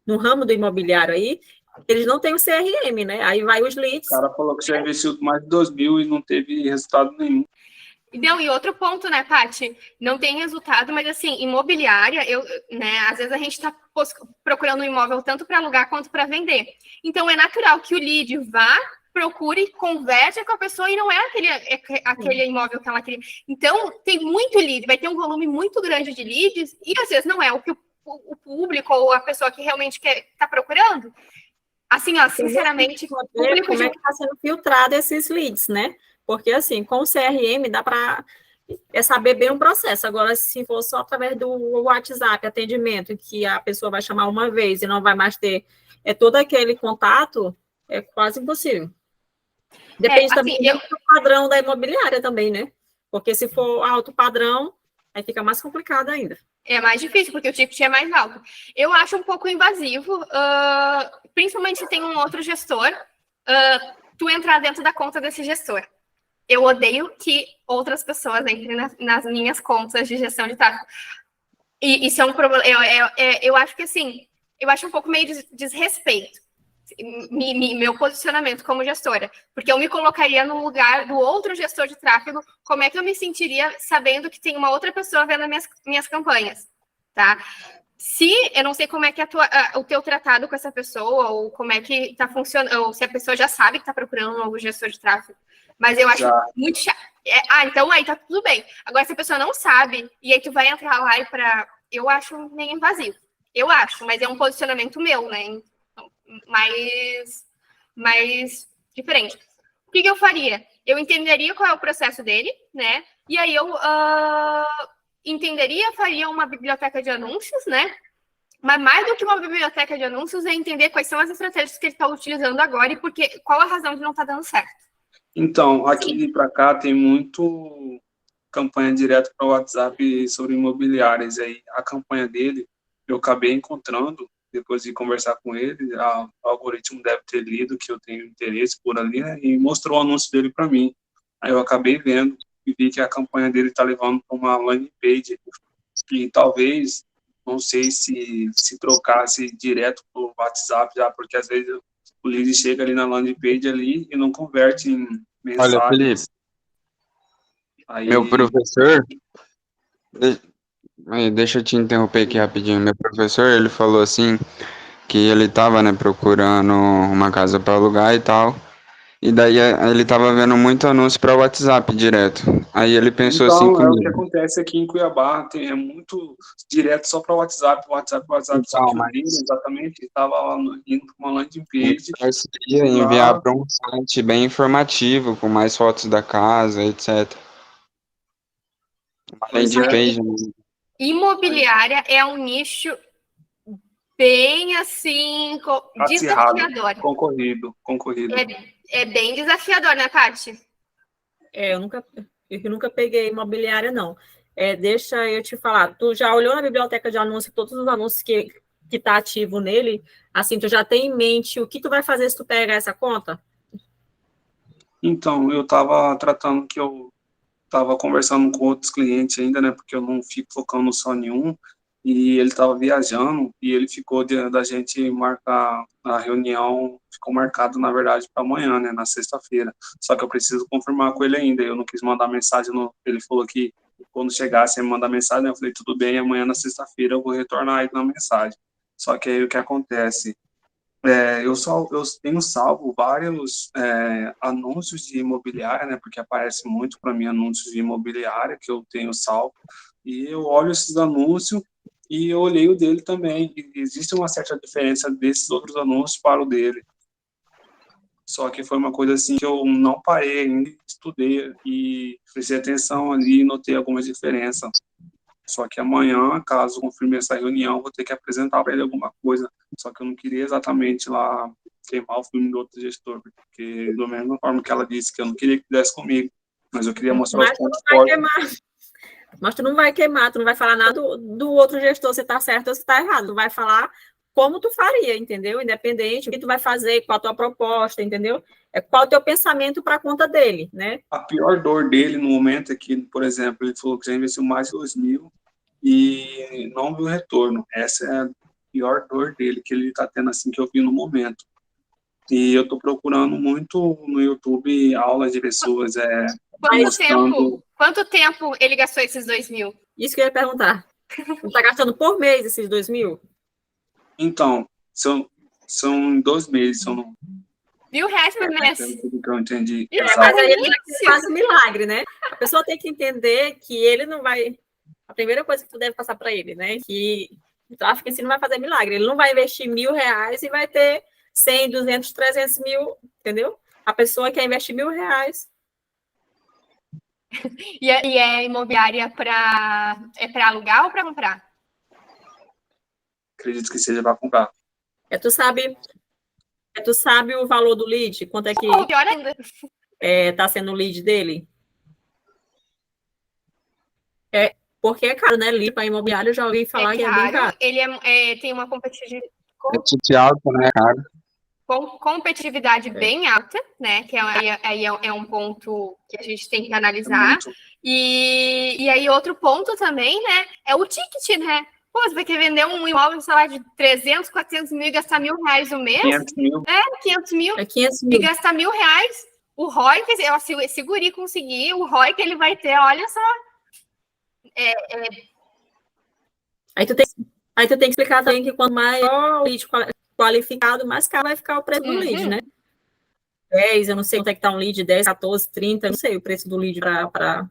no ramo do imobiliário aí, eles não têm o CRM, né? Aí vai os leads. O cara falou que já investiu mais de 2 mil e não teve resultado nenhum. Não, e outro ponto, né, Paty? Não tem resultado, mas assim, imobiliária, né, às vezes a gente está procurando um imóvel tanto para alugar quanto para vender. Então, é natural que o lead vá, procure, converse com a pessoa e não é aquele imóvel que ela queria. Então, tem muito lead, vai ter um volume muito grande de leads e às vezes não é o que o público ou a pessoa que realmente está procurando. Assim, sinceramente, como é que está sendo filtrado esses leads, né? Porque, assim, com o CRM dá para saber bem o processo. Agora, se for só através do WhatsApp, atendimento, que a pessoa vai chamar uma vez e não vai mais ter todo aquele contato, é quase impossível. Depende também do padrão da imobiliária também, né? Porque se for alto padrão, aí fica mais complicado ainda. É mais difícil, porque o ticket é mais alto. Eu acho um pouco invasivo, principalmente se tem um outro gestor, tu entrar dentro da conta desse gestor. Eu odeio que outras pessoas entrem nas minhas contas de gestão de tráfego. E isso é um problema. Eu acho que, assim, eu acho um pouco meio de desrespeito. Meu posicionamento como gestora, porque eu me colocaria no lugar do outro gestor de tráfego, como é que eu me sentiria sabendo que tem uma outra pessoa vendo as minhas campanhas, tá? Se eu não sei como é que é o teu tratado com essa pessoa, ou como é que está funcionando, ou se a pessoa já sabe que está procurando um novo gestor de tráfego, mas eu acho muito chato. Então aí tá tudo bem. Agora, se a pessoa não sabe, e aí tu vai entrar lá eu acho meio invasivo. Eu acho, mas é um posicionamento meu, né? Mais diferente. O que eu faria? Eu entenderia qual é o processo dele, né? E aí eu faria uma biblioteca de anúncios, né? Mas mais do que uma biblioteca de anúncios é entender quais são as estratégias que ele está utilizando agora e qual a razão de não estar dando certo. Então, aqui para cá tem muito campanha direto para o WhatsApp sobre imobiliárias. Aí a campanha dele eu acabei encontrando depois de conversar com ele, o algoritmo deve ter lido que eu tenho interesse por ali, né, e mostrou o anúncio dele para mim. Aí eu acabei vendo e vi que a campanha dele está levando para uma landing page, e talvez, não sei se trocasse direto para o WhatsApp já, porque às vezes O lead chega ali na landing page ali e não converte em Olha, Felipe, mensagens. Aí, meu professor, deixa eu te interromper aqui rapidinho. Meu professor, ele falou assim que ele tava, né, procurando uma casa para alugar e tal. E daí ele tava vendo muito anúncio para WhatsApp direto. Aí ele pensou assim então, é o que comigo. acontece aqui em Cuiabá, é muito direto só para WhatsApp, WhatsApp, só Então, que o dele mas exatamente estava indo para uma landing o page melhor seria e enviar lá, para um site bem informativo, com mais fotos da casa, etc. Uma pois landing é, page, né? Imobiliária é um nicho bem assim acirrado, desafiador. concorrido. É bem desafiador, né, Paty? Eu nunca peguei imobiliária, não. Deixa eu te falar, tu já olhou na biblioteca de anúncios, todos os anúncios que tá ativo nele? Assim, tu já tem em mente o que tu vai fazer se tu pegar essa conta? Então, eu estava tratando que eu estava conversando com outros clientes ainda, né, porque eu não fico focando só em um, e ele estava viajando, e ele ficou da gente marcar a reunião, ficou marcado, na verdade, para amanhã, né, na sexta-feira, só que eu preciso confirmar com ele ainda, eu não quis mandar mensagem, ele falou que quando chegasse ia me mandar mensagem, né, eu falei, tudo bem, amanhã na sexta-feira eu vou retornar aí na mensagem, só que aí o que acontece? Eu tenho salvo vários anúncios de imobiliária, né? Porque aparece muito para mim anúncios de imobiliária que eu tenho salvo. E eu olho esses anúncios e eu olhei o dele também. E existe uma certa diferença desses outros anúncios para o dele. Só que foi uma coisa assim que eu não parei ainda, estudei e prestei atenção ali e notei algumas diferenças. Só que amanhã, caso confirme essa reunião, vou ter que apresentar para ele alguma coisa. Só que eu não queria exatamente lá queimar o filme do outro gestor, porque da mesma forma que ela disse que eu não queria que fizesse comigo, mas eu queria mostrar os pontos fortes. Mas tu não vai queimar, tu não vai falar nada do outro gestor, se está certo ou se está errado. Tu vai falar como tu faria, entendeu? Independente, o que tu vai fazer, qual a tua proposta, entendeu? Qual o teu pensamento para a conta dele, né? A pior dor dele no momento é que, por exemplo, ele falou que já investiu mais de 2.000 e não viu retorno. Essa é a pior dor dele, que ele está tendo assim que eu vi no momento. E eu estou procurando muito no YouTube aulas de pessoas Quanto tempo ele gastou esses 2.000? Isso que eu ia perguntar. Você está gastando por mês esses 2.000? Então, são 2 meses, são R$ 1.000 por mês. que eu entendi. Mas aí ele faz um milagre, né? A pessoa tem que entender que ele não vai... A primeira coisa que tu deve passar para ele, né? Que o tráfego em si não vai fazer milagre. Ele não vai investir R$1.000 e vai ter 100, 200, 300 mil, entendeu? A pessoa quer investir R$1.000. E é imobiliária para alugar ou para comprar? Acredito que seja para comprar. Tu sabe o valor do lead? Quanto é que Pior ainda. Tá sendo o lead dele? Porque é caro, né? Lead para imobiliário, eu já ouvi falar que é bem caro. Ele tem uma competitividade alta, né, cara? competitividade bem alta, né? Que aí é um ponto que a gente tem que analisar. E aí, outro ponto também, né? É o ticket, né? Pô, você vai querer vender um imóvel, sei lá, de 300, 400 mil e gastar R$1.000 no mês? 500 mil. 500 mil. 500 mil. E gastar R$1.000. O ROI, se esse guri conseguir, o ROI que ele vai ter, olha só. Aí tu tem que explicar também que quanto maior o lead qualificado, mais caro vai ficar o preço do lead, né? 10, eu não sei quanto é que tá um lead, 10, 14, 30, eu não sei o preço do lead para...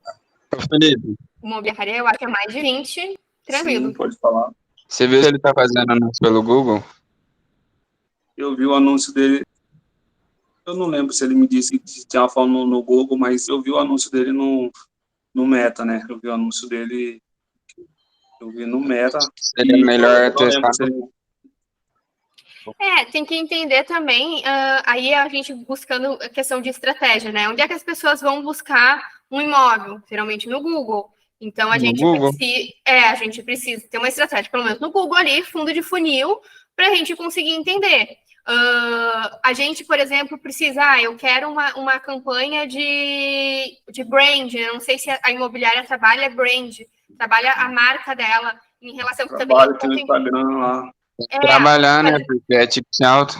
Felipe, Imobiliária, eu acho que é mais de 20, tranquilo. Sim, pode falar. você viu se ele tá fazendo anúncio pelo Google? Eu vi o anúncio dele. Eu não lembro se ele me disse que tinha falando no Google, mas eu vi o anúncio dele no Meta, né? Eu vi o anúncio dele. Eu vi no Meta. Seria melhor testar. Tem que entender também, aí a gente buscando a questão de estratégia, né? Onde é que as pessoas vão buscar um imóvel? Geralmente no Google. Então, a gente precisa ter uma estratégia, pelo menos no Google ali, fundo de funil, para a gente conseguir entender. A gente, por exemplo, precisa, eu quero uma campanha de brand, eu não sei se a imobiliária trabalha brand, trabalha a marca dela em relação... Trabalho, tem o Instagram lá. Trabalhar, né? Porque é ticket alto.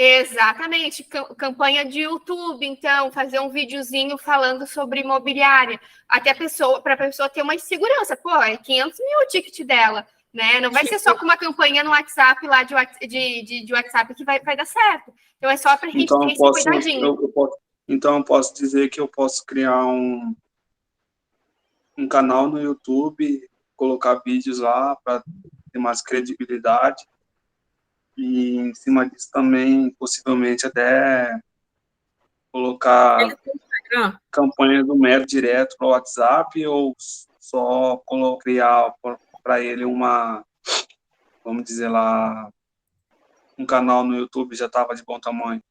Exatamente, campanha de YouTube, então, fazer um videozinho falando sobre imobiliária, até para a pessoa ter uma segurança, pô, é 500 mil o ticket dela, né? Não vai ser só com uma campanha no WhatsApp lá de WhatsApp que vai dar certo. Então é só para a gente ter esse cuidadinho. Então eu posso dizer que eu posso criar um canal no YouTube, colocar vídeos lá para ter mais credibilidade. E em cima disso também, possivelmente, até colocar campanha do Mero direto para o WhatsApp ou só criar para ele vamos dizer lá, um canal no YouTube já estava de bom tamanho.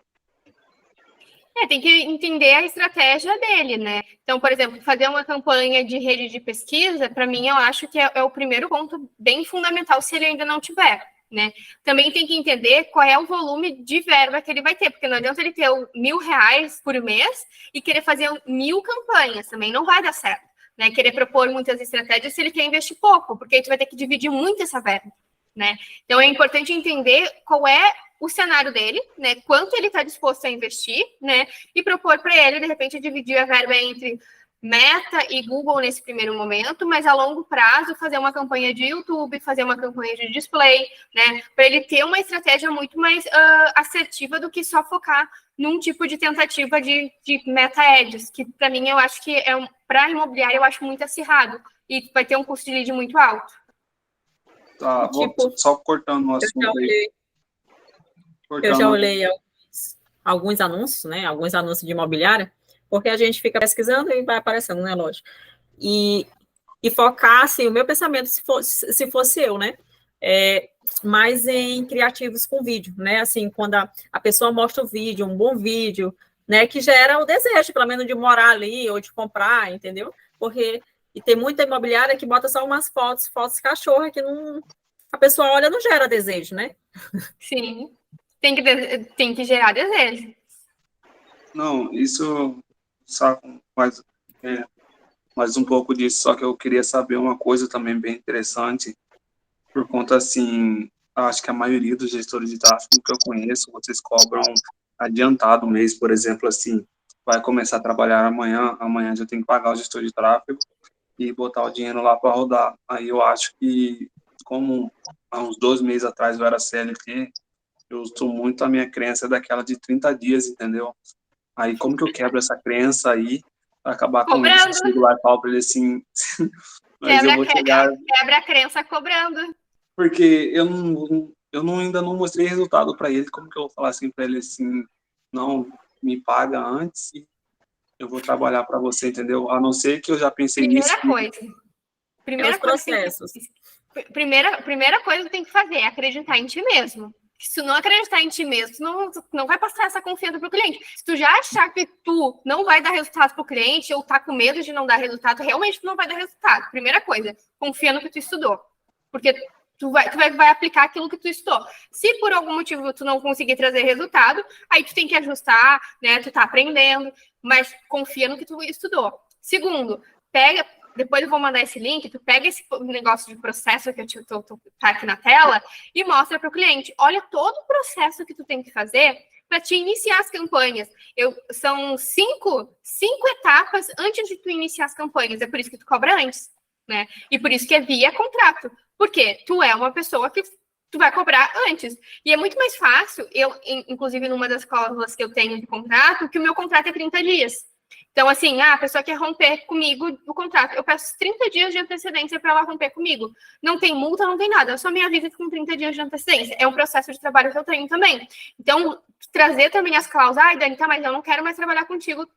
Tem que entender a estratégia dele, né? Então, por exemplo, fazer uma campanha de rede de pesquisa, para mim, eu acho que é o primeiro ponto bem fundamental, se ele ainda não tiver, né? Também tem que entender qual é o volume de verba que ele vai ter, porque não adianta ele ter R$1.000 por mês e querer fazer 1.000 campanhas, também não vai dar certo, né? Querer propor muitas estratégias se ele quer investir pouco, porque aí tu vai ter que dividir muito essa verba, né? Então, é importante entender qual é o cenário dele, né? Quanto ele está disposto a investir, né? E propor para ele, de repente, dividir a verba entre Meta e Google nesse primeiro momento, mas a longo prazo fazer uma campanha de YouTube, fazer uma campanha de display, né? Para ele ter uma estratégia muito mais assertiva do que só focar num tipo de tentativa de Meta Ads, que para mim eu acho que para imobiliária eu acho muito acirrado e vai ter um custo de lead muito alto. Tá, só cortando o assunto aí. Eu já olhei alguns anúncios, né? Alguns anúncios de imobiliária, porque a gente fica pesquisando e vai aparecendo, né? Lógico. E focar, assim, o meu pensamento, se fosse eu, né? Mais em criativos com vídeo, né? Assim, quando a pessoa mostra o vídeo, um bom vídeo, né? Que gera o desejo, pelo menos, de morar ali ou de comprar, entendeu? Porque tem muita imobiliária que bota só umas fotos cachorra que não... A pessoa olha, não gera desejo, né? Sim. Tem que gerar desejo. Não, isso sabe mais um pouco disso, só que eu queria saber uma coisa também bem interessante, por conta, assim, acho que a maioria dos gestores de tráfego que eu conheço, vocês cobram adiantado o mês, por exemplo, assim, vai começar a trabalhar amanhã já tem que pagar o gestor de tráfego e botar o dinheiro lá para rodar. Aí eu acho que, como há uns 2 meses atrás eu era CLT, eu sou muito a minha crença daquela de 30 dias, entendeu? Aí, como que eu quebro essa crença aí, para acabar com isso? Eu chego lá e falo para ele assim, mas eu vou chegar... Quebra a crença cobrando. Porque ainda não mostrei resultado para ele, como que eu vou falar assim para ele assim, não, me paga antes e eu vou trabalhar para você, entendeu? A não ser que eu já pensei nisso. Primeira coisa que tem que fazer é acreditar em ti mesmo. Se tu não acreditar em ti mesmo, tu não vai passar essa confiança para o cliente. Se tu já achar que tu não vai dar resultado para o cliente ou tá com medo de não dar resultado, realmente tu não vai dar resultado. Primeira coisa, confia no que tu estudou. Porque tu vai aplicar aquilo que tu estudou. Se por algum motivo tu não conseguir trazer resultado, aí tu tem que ajustar, né? Tu tá aprendendo, mas confia no que tu estudou. Segundo, depois eu vou mandar esse link, tu pega esse negócio de processo que tá aqui na tela e mostra para o cliente. Olha todo o processo que tu tem que fazer para te iniciar as campanhas. São cinco etapas antes de tu iniciar as campanhas. É por isso que tu cobra antes, né? E por isso que é via contrato. Porque tu é uma pessoa que tu vai cobrar antes. E é muito mais fácil, inclusive numa das cláusulas que eu tenho de contrato, que o meu contrato é 30 dias. Então, assim, a pessoa quer romper comigo o contrato. Eu peço 30 dias de antecedência para ela romper comigo. Não tem multa, não tem nada. Eu só me aviso com 30 dias de antecedência. É um processo de trabalho que eu tenho também. Então, trazer também as cláusulas. Ai, Dani, tá, mas eu não quero mais trabalhar contigo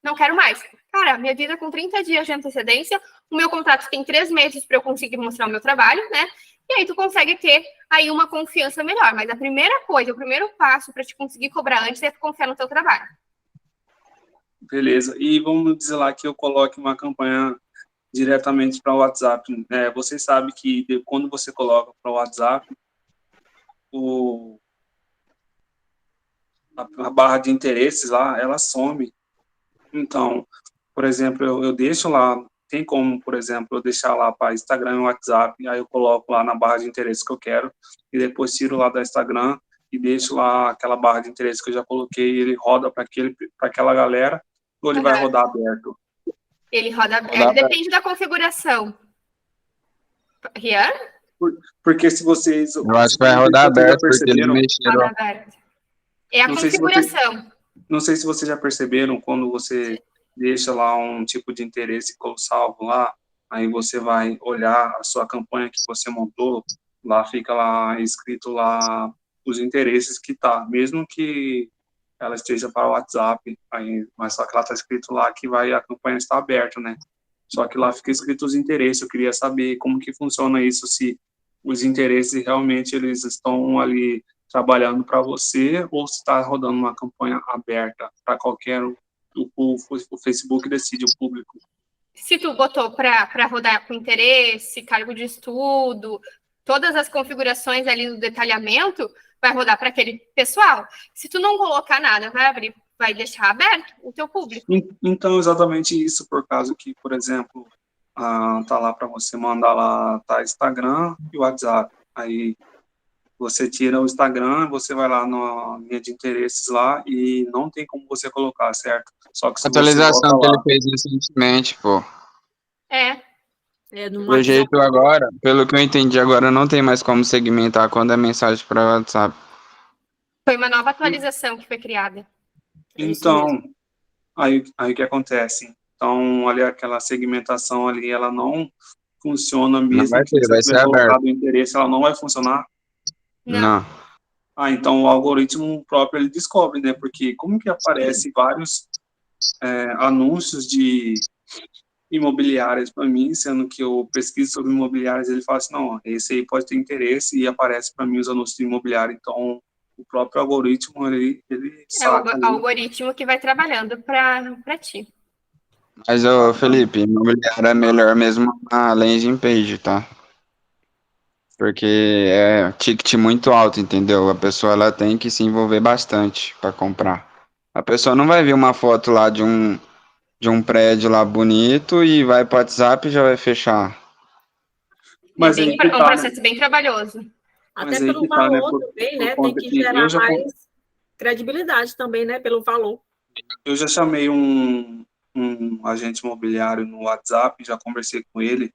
não quero mais. Cara, me avisa com 30 dias de antecedência. O meu contrato tem 3 meses para eu conseguir mostrar o meu trabalho, né? E aí tu consegue ter aí uma confiança melhor. Mas a primeira coisa, o primeiro passo para te conseguir cobrar antes é tu confiar no teu trabalho. Beleza. E vamos dizer lá que eu coloque uma campanha diretamente para o WhatsApp. Você sabe que quando você coloca para o WhatsApp, a barra de interesses lá, ela some. Então, por exemplo, eu deixo lá, tem como, por exemplo, eu deixar lá para Instagram e WhatsApp, aí eu coloco lá na barra de interesses que eu quero, e depois tiro lá da Instagram e deixo lá aquela barra de interesse que eu já coloquei, ele roda para aquela galera, ou ele vai Aham. rodar aberto? Ele roda. Rodar Depende da configuração. Rian? Porque se vocês... Eu acho que vai não sei se rodar vocês já aberto, porque eles perceberam, mexeram. Roda aberto. É a Não sei se você- configuração. não sei se vocês já perceberam, quando você deixa lá um tipo de interesse salvo lá, aí você vai olhar a sua campanha que você montou, lá fica lá escrito lá os interesses que tá, mesmo que ela esteja para o WhatsApp, aí, mas só que lá tá escrito lá que a campanha está aberta, né? Só que lá fica escrito os interesses. Eu queria saber como que funciona isso, se os interesses realmente eles estão ali trabalhando para você ou se está rodando uma campanha aberta para qualquer o Facebook decide o público. Se tu botou para rodar com interesse, cargo de estudo, todas as configurações ali no detalhamento, vai rodar para aquele pessoal. Se tu não colocar nada, vai abrir, vai deixar aberto o teu público. Então, exatamente isso, por causa que, por exemplo, tá lá para você mandar lá, tá Instagram e WhatsApp. Aí você tira o Instagram, você vai lá na linha de interesses lá e não tem como você colocar, certo? Só que se você Atualização bota que ele lá, fez recentemente, pô. No Pelo WhatsApp. jeito agora, pelo que eu entendi agora, não tem mais como segmentar quando é mensagem para WhatsApp. Foi uma nova atualização que foi criada. É isso mesmo. então, aí o que acontece? Então, ali aquela segmentação ali, ela não funciona Não mesmo vai que ter, você vai tiver ser aberto. colocado o interesse, ela não vai funcionar. Não. Então o algoritmo próprio ele descobre, né? Porque como que aparece vários anúncios de imobiliárias para mim, sendo que eu pesquiso sobre imobiliárias, ele fala assim, não, esse aí pode ter interesse e aparece para mim os anúncios de imobiliário. Então o próprio algoritmo ele É o saca ali. algoritmo que vai trabalhando para ti. Mas, ô, Felipe, imobiliário é melhor mesmo a landing page, tá? Porque é ticket muito alto, entendeu? A pessoa ela tem que se envolver bastante para comprar. A pessoa não vai ver uma foto lá de um prédio lá bonito e vai para o WhatsApp e já vai fechar. Mas É aí que um tá, né? processo bem trabalhoso. Até Mas aí pelo que tá, né? valor Por também, né? Tem conta que que gerar mais credibilidade também, né? Pelo valor. eu já chamei um agente imobiliário no WhatsApp, já conversei com ele.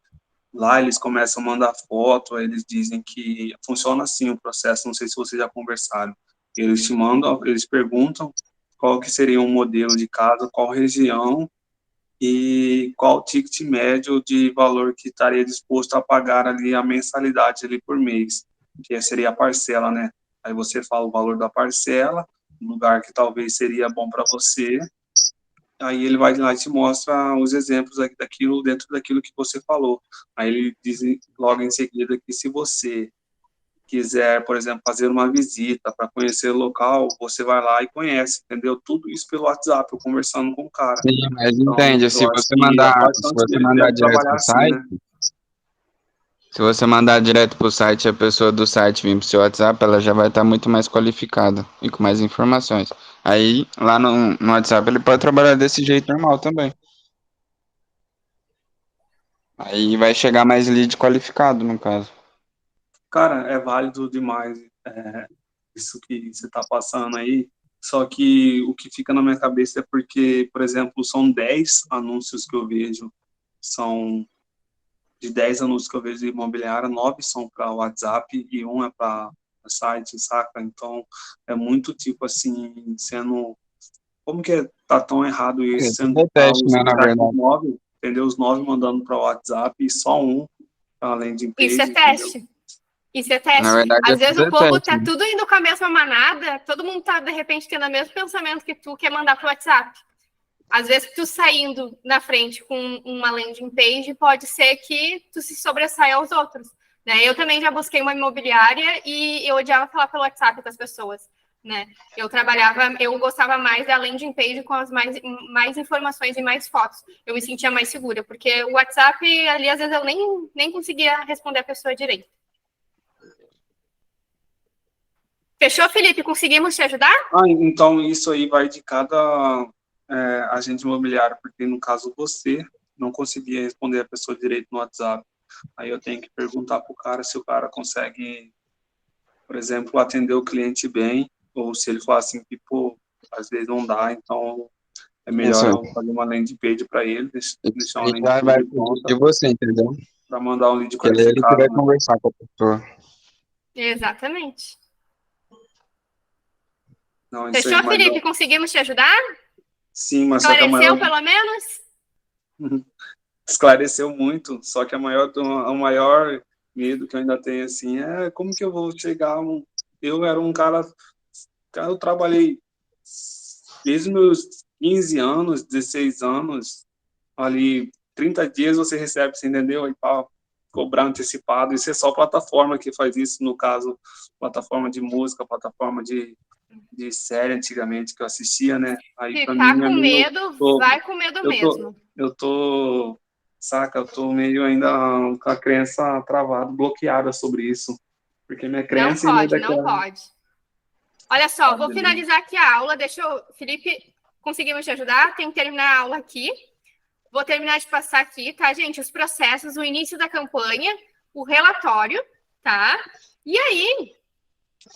Lá eles começam a mandar foto, aí eles dizem que funciona assim o processo, não sei se vocês já conversaram. Eles te mandam, eles perguntam qual que seria um modelo de casa, qual região e qual ticket médio de valor que estaria disposto a pagar ali a mensalidade ali por mês, que seria a parcela, né? Aí você fala o valor da parcela, um lugar que talvez seria bom para você, aí ele vai lá e te mostra os exemplos daquilo, dentro daquilo que você falou. Aí ele diz logo em seguida que se você quiser, por exemplo, fazer uma visita para conhecer o local, você vai lá e conhece, entendeu? Tudo isso pelo WhatsApp, eu conversando com o cara. Sim, mas Então, entende, eu acho que a parte se antes você dele mandar deve direto trabalhar pro assim, site, né? se você mandar direto pro site, a pessoa do site vir pro seu WhatsApp, ela já vai estar muito mais qualificada e com mais informações. Aí, lá no WhatsApp, ele pode trabalhar desse jeito normal também. Aí vai chegar mais lead qualificado, no caso. Cara, é válido demais isso que você está passando aí, só que o que fica na minha cabeça é porque, por exemplo, são 10 anúncios que eu vejo, são de 10 anúncios que eu vejo de imobiliária, 9 são para WhatsApp e um é para site, saca? Então, é muito tipo assim, sendo... Como que tá tão errado isso, sendo Tudo é que tá teste, né, na os verdade. 9, entendeu? Os 9 mandando para o WhatsApp e só um para a landing page, Isso é entendeu? teste. Isso é teste. Na verdade, Às vezes tudo o é povo teste, tá né? tudo indo com a mesma manada, todo mundo tá, de repente, tendo o mesmo pensamento que tu quer mandar pro WhatsApp. Às vezes, tu saindo na frente com uma landing page, pode ser que tu se sobressaia aos outros. Né? Eu também já busquei uma imobiliária e eu odiava falar pelo WhatsApp com as pessoas. Né? Eu gostava mais da landing page com as mais informações e mais fotos. Eu me sentia mais segura, porque o WhatsApp, ali, às vezes, eu nem conseguia responder a pessoa direito. Fechou, Felipe? Conseguimos te ajudar? Então isso aí vai de cada agente imobiliário, porque no caso você não conseguia responder a pessoa direito no WhatsApp. Aí eu tenho que perguntar pro cara se o cara consegue por exemplo, atender o cliente bem, ou se ele falar assim, que, pô, às vezes não dá, então é melhor Isso, eu fazer uma landing page para ele, isso deixar uma aí landing já vai page pedir pronta de você, entendeu? para mandar um lead Que é ele que qualificado, vai né? conversar com a pessoa. Exatamente. Não, isso aí, Fechou, mas Felipe? Conseguimos te ajudar? sim, mas só que a Esclareceu, maior pelo menos? esclareceu muito, só que o maior medo que eu ainda tenho, assim, é como que eu vou chegar, eu era um cara, eu trabalhei desde meus 15 anos, 16 anos, ali, 30 dias você recebe, você entendeu? E para cobrar antecipado, isso é só plataforma que faz isso, no caso, plataforma de música, plataforma de série antigamente que eu assistia, né? Aí Se para tá mim é com meio, medo, tô, vai com medo eu tô, mesmo. eu tô, saca, eu tô meio ainda com a crença travada, bloqueada sobre isso, porque minha Não crença ainda é pode, não daquela, pode. Olha só, vou beleza. finalizar aqui a aula. Deixa eu... Felipe, conseguimos te ajudar? Tenho que terminar a aula aqui. Vou terminar de passar aqui, tá, gente? Os processos, o início da campanha, o relatório, tá? E aí,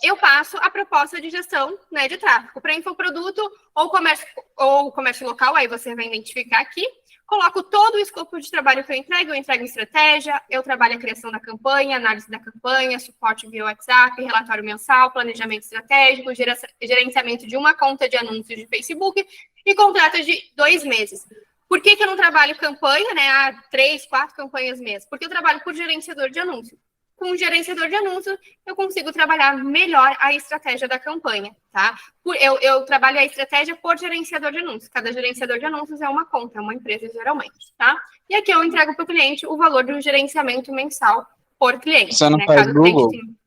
eu passo a proposta de gestão, né, de tráfego para infoproduto ou comércio local, aí você vai identificar aqui. Coloco todo o escopo de trabalho que eu entrego estratégia, eu trabalho a criação da campanha, análise da campanha, suporte via WhatsApp, relatório mensal, planejamento estratégico, gerenciamento de uma conta de anúncios de Facebook e contrato de 2 meses. Por que eu não trabalho campanha, né, 3, 4 campanhas mês? Porque eu trabalho por gerenciador de anúncios. Com o gerenciador de anúncios, eu consigo trabalhar melhor a estratégia da campanha, tá? Eu trabalho a estratégia por gerenciador de anúncios. Cada gerenciador de anúncios é uma conta, é uma empresa geralmente, tá? E aqui eu entrego para o cliente o valor do gerenciamento mensal por cliente, Você não né? faz Cada cliente Google? tem...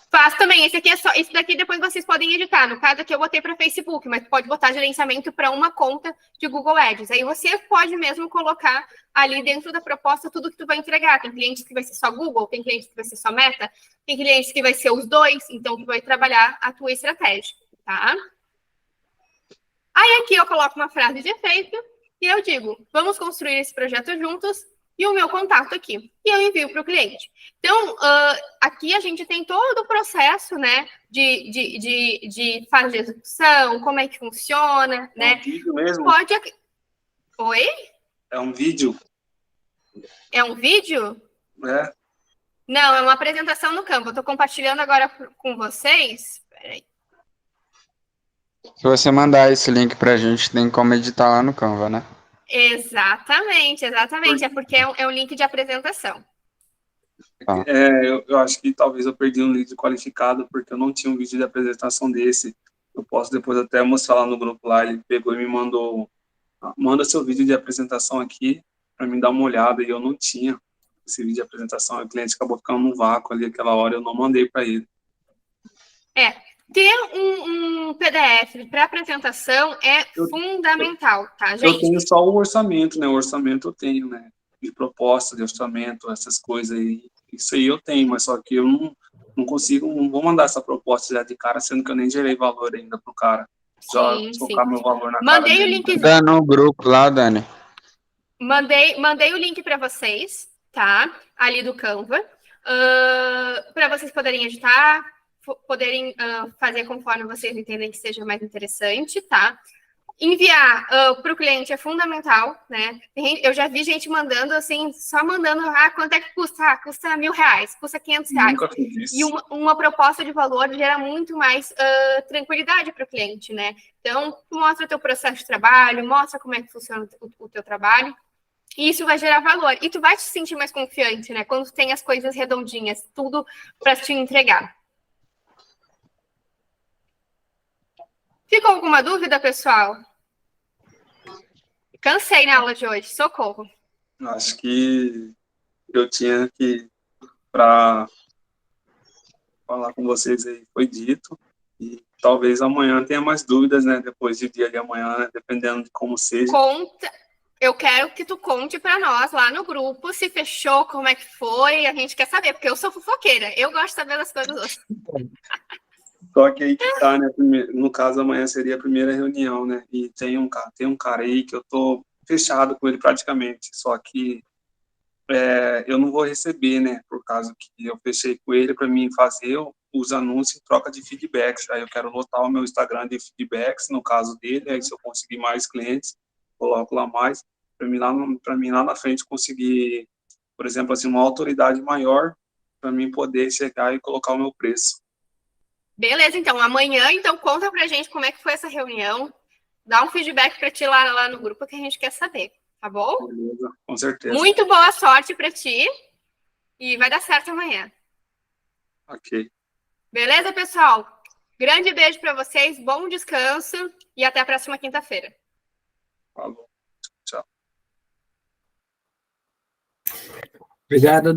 Faço também, esse aqui é só, esse daqui depois vocês podem editar. No caso aqui eu botei para Facebook, mas pode botar gerenciamento para uma conta de Google Ads. Aí você pode mesmo colocar ali dentro da proposta tudo que tu vai entregar. Tem clientes que vai ser só Google, tem clientes que vai ser só Meta, tem clientes que vai ser os dois, então tu vai trabalhar a tua estratégia, tá? Aí aqui eu coloco uma frase de efeito e eu digo, vamos construir esse projeto juntos e o meu contato aqui. E eu envio para o cliente. Então, aqui a gente tem todo o processo, né, de fase de execução, como é que funciona, É né? um vídeo mesmo? Pode... Oi? É um vídeo? É um vídeo? É? Não, é uma apresentação no Canva. Eu estou compartilhando agora com vocês. Peraí. Se você mandar esse link pra gente, tem como editar lá no Canva, né? Exatamente. É porque é um link de apresentação. Tá. Eu acho que talvez eu perdi um lead qualificado porque eu não tinha um vídeo de apresentação desse. Eu posso depois até mostrar lá no grupo lá. Ele pegou e me mandou, manda seu vídeo de apresentação aqui para mim dar uma olhada, e eu não tinha esse vídeo de apresentação. O cliente acabou ficando no vácuo ali aquela hora, eu não mandei para ele. Ter um PDF para apresentação é fundamental, tá, Eu gente? tenho só o orçamento, né? O orçamento eu tenho, né? De proposta, de orçamento, essas coisas aí. Isso aí eu tenho, mas só que eu não consigo, não vou mandar essa proposta já de cara, sendo que eu nem gerei valor ainda pro cara. Já Sim, colocar sim. meu valor na cara Mandei o dele. link, Dá no grupo lá, Dani. mandei o link para vocês, tá? Ali do Canva, para vocês poderem editar, poderem fazer conforme vocês entendem que seja mais interessante, tá? Enviar para o cliente é fundamental, né? Eu já vi gente mandando assim, só mandando, quanto é que custa? Custa R$1.000, custa R$500. Nunca fiz isso. E uma proposta de valor gera muito mais tranquilidade para o cliente, né? Então, mostra o teu processo de trabalho, mostra como é que funciona o teu trabalho, e isso vai gerar valor. E tu vai te sentir mais confiante, né? Quando tu tem as coisas redondinhas, tudo para te entregar. Ficou alguma dúvida, pessoal? Cansei na aula de hoje, socorro. Acho que eu tinha que, para falar com vocês aí, foi dito. E talvez amanhã tenha mais dúvidas, né? Depois do dia de amanhã, né? Dependendo de como seja. Eu quero que tu conte para nós lá no grupo se fechou, como é que foi. A gente quer saber, porque eu sou fofoqueira. Eu gosto de saber das coisas dos outros. Só que aí que tá, né? No caso, amanhã seria a primeira reunião, né? E tem um cara aí que eu tô fechado com ele praticamente. Só que eu não vou receber, né? Por causa que eu fechei com ele para mim fazer. os anúncios em troca de feedbacks. Aí eu quero lotar o meu Instagram de feedbacks, no caso dele, aí se eu conseguir mais clientes, coloco lá mais, para mim lá na frente conseguir, por exemplo, assim, uma autoridade maior, para mim poder chegar e colocar o meu preço. Beleza, então, amanhã, então, conta pra gente como é que foi essa reunião, dá um feedback pra ti lá no grupo que a gente quer saber, tá bom? Beleza, com certeza. Muito boa sorte pra ti e vai dar certo amanhã. Ok. Beleza, pessoal? Grande beijo pra vocês, bom descanso e até a próxima quinta-feira. Falou. Tchau. Obrigado,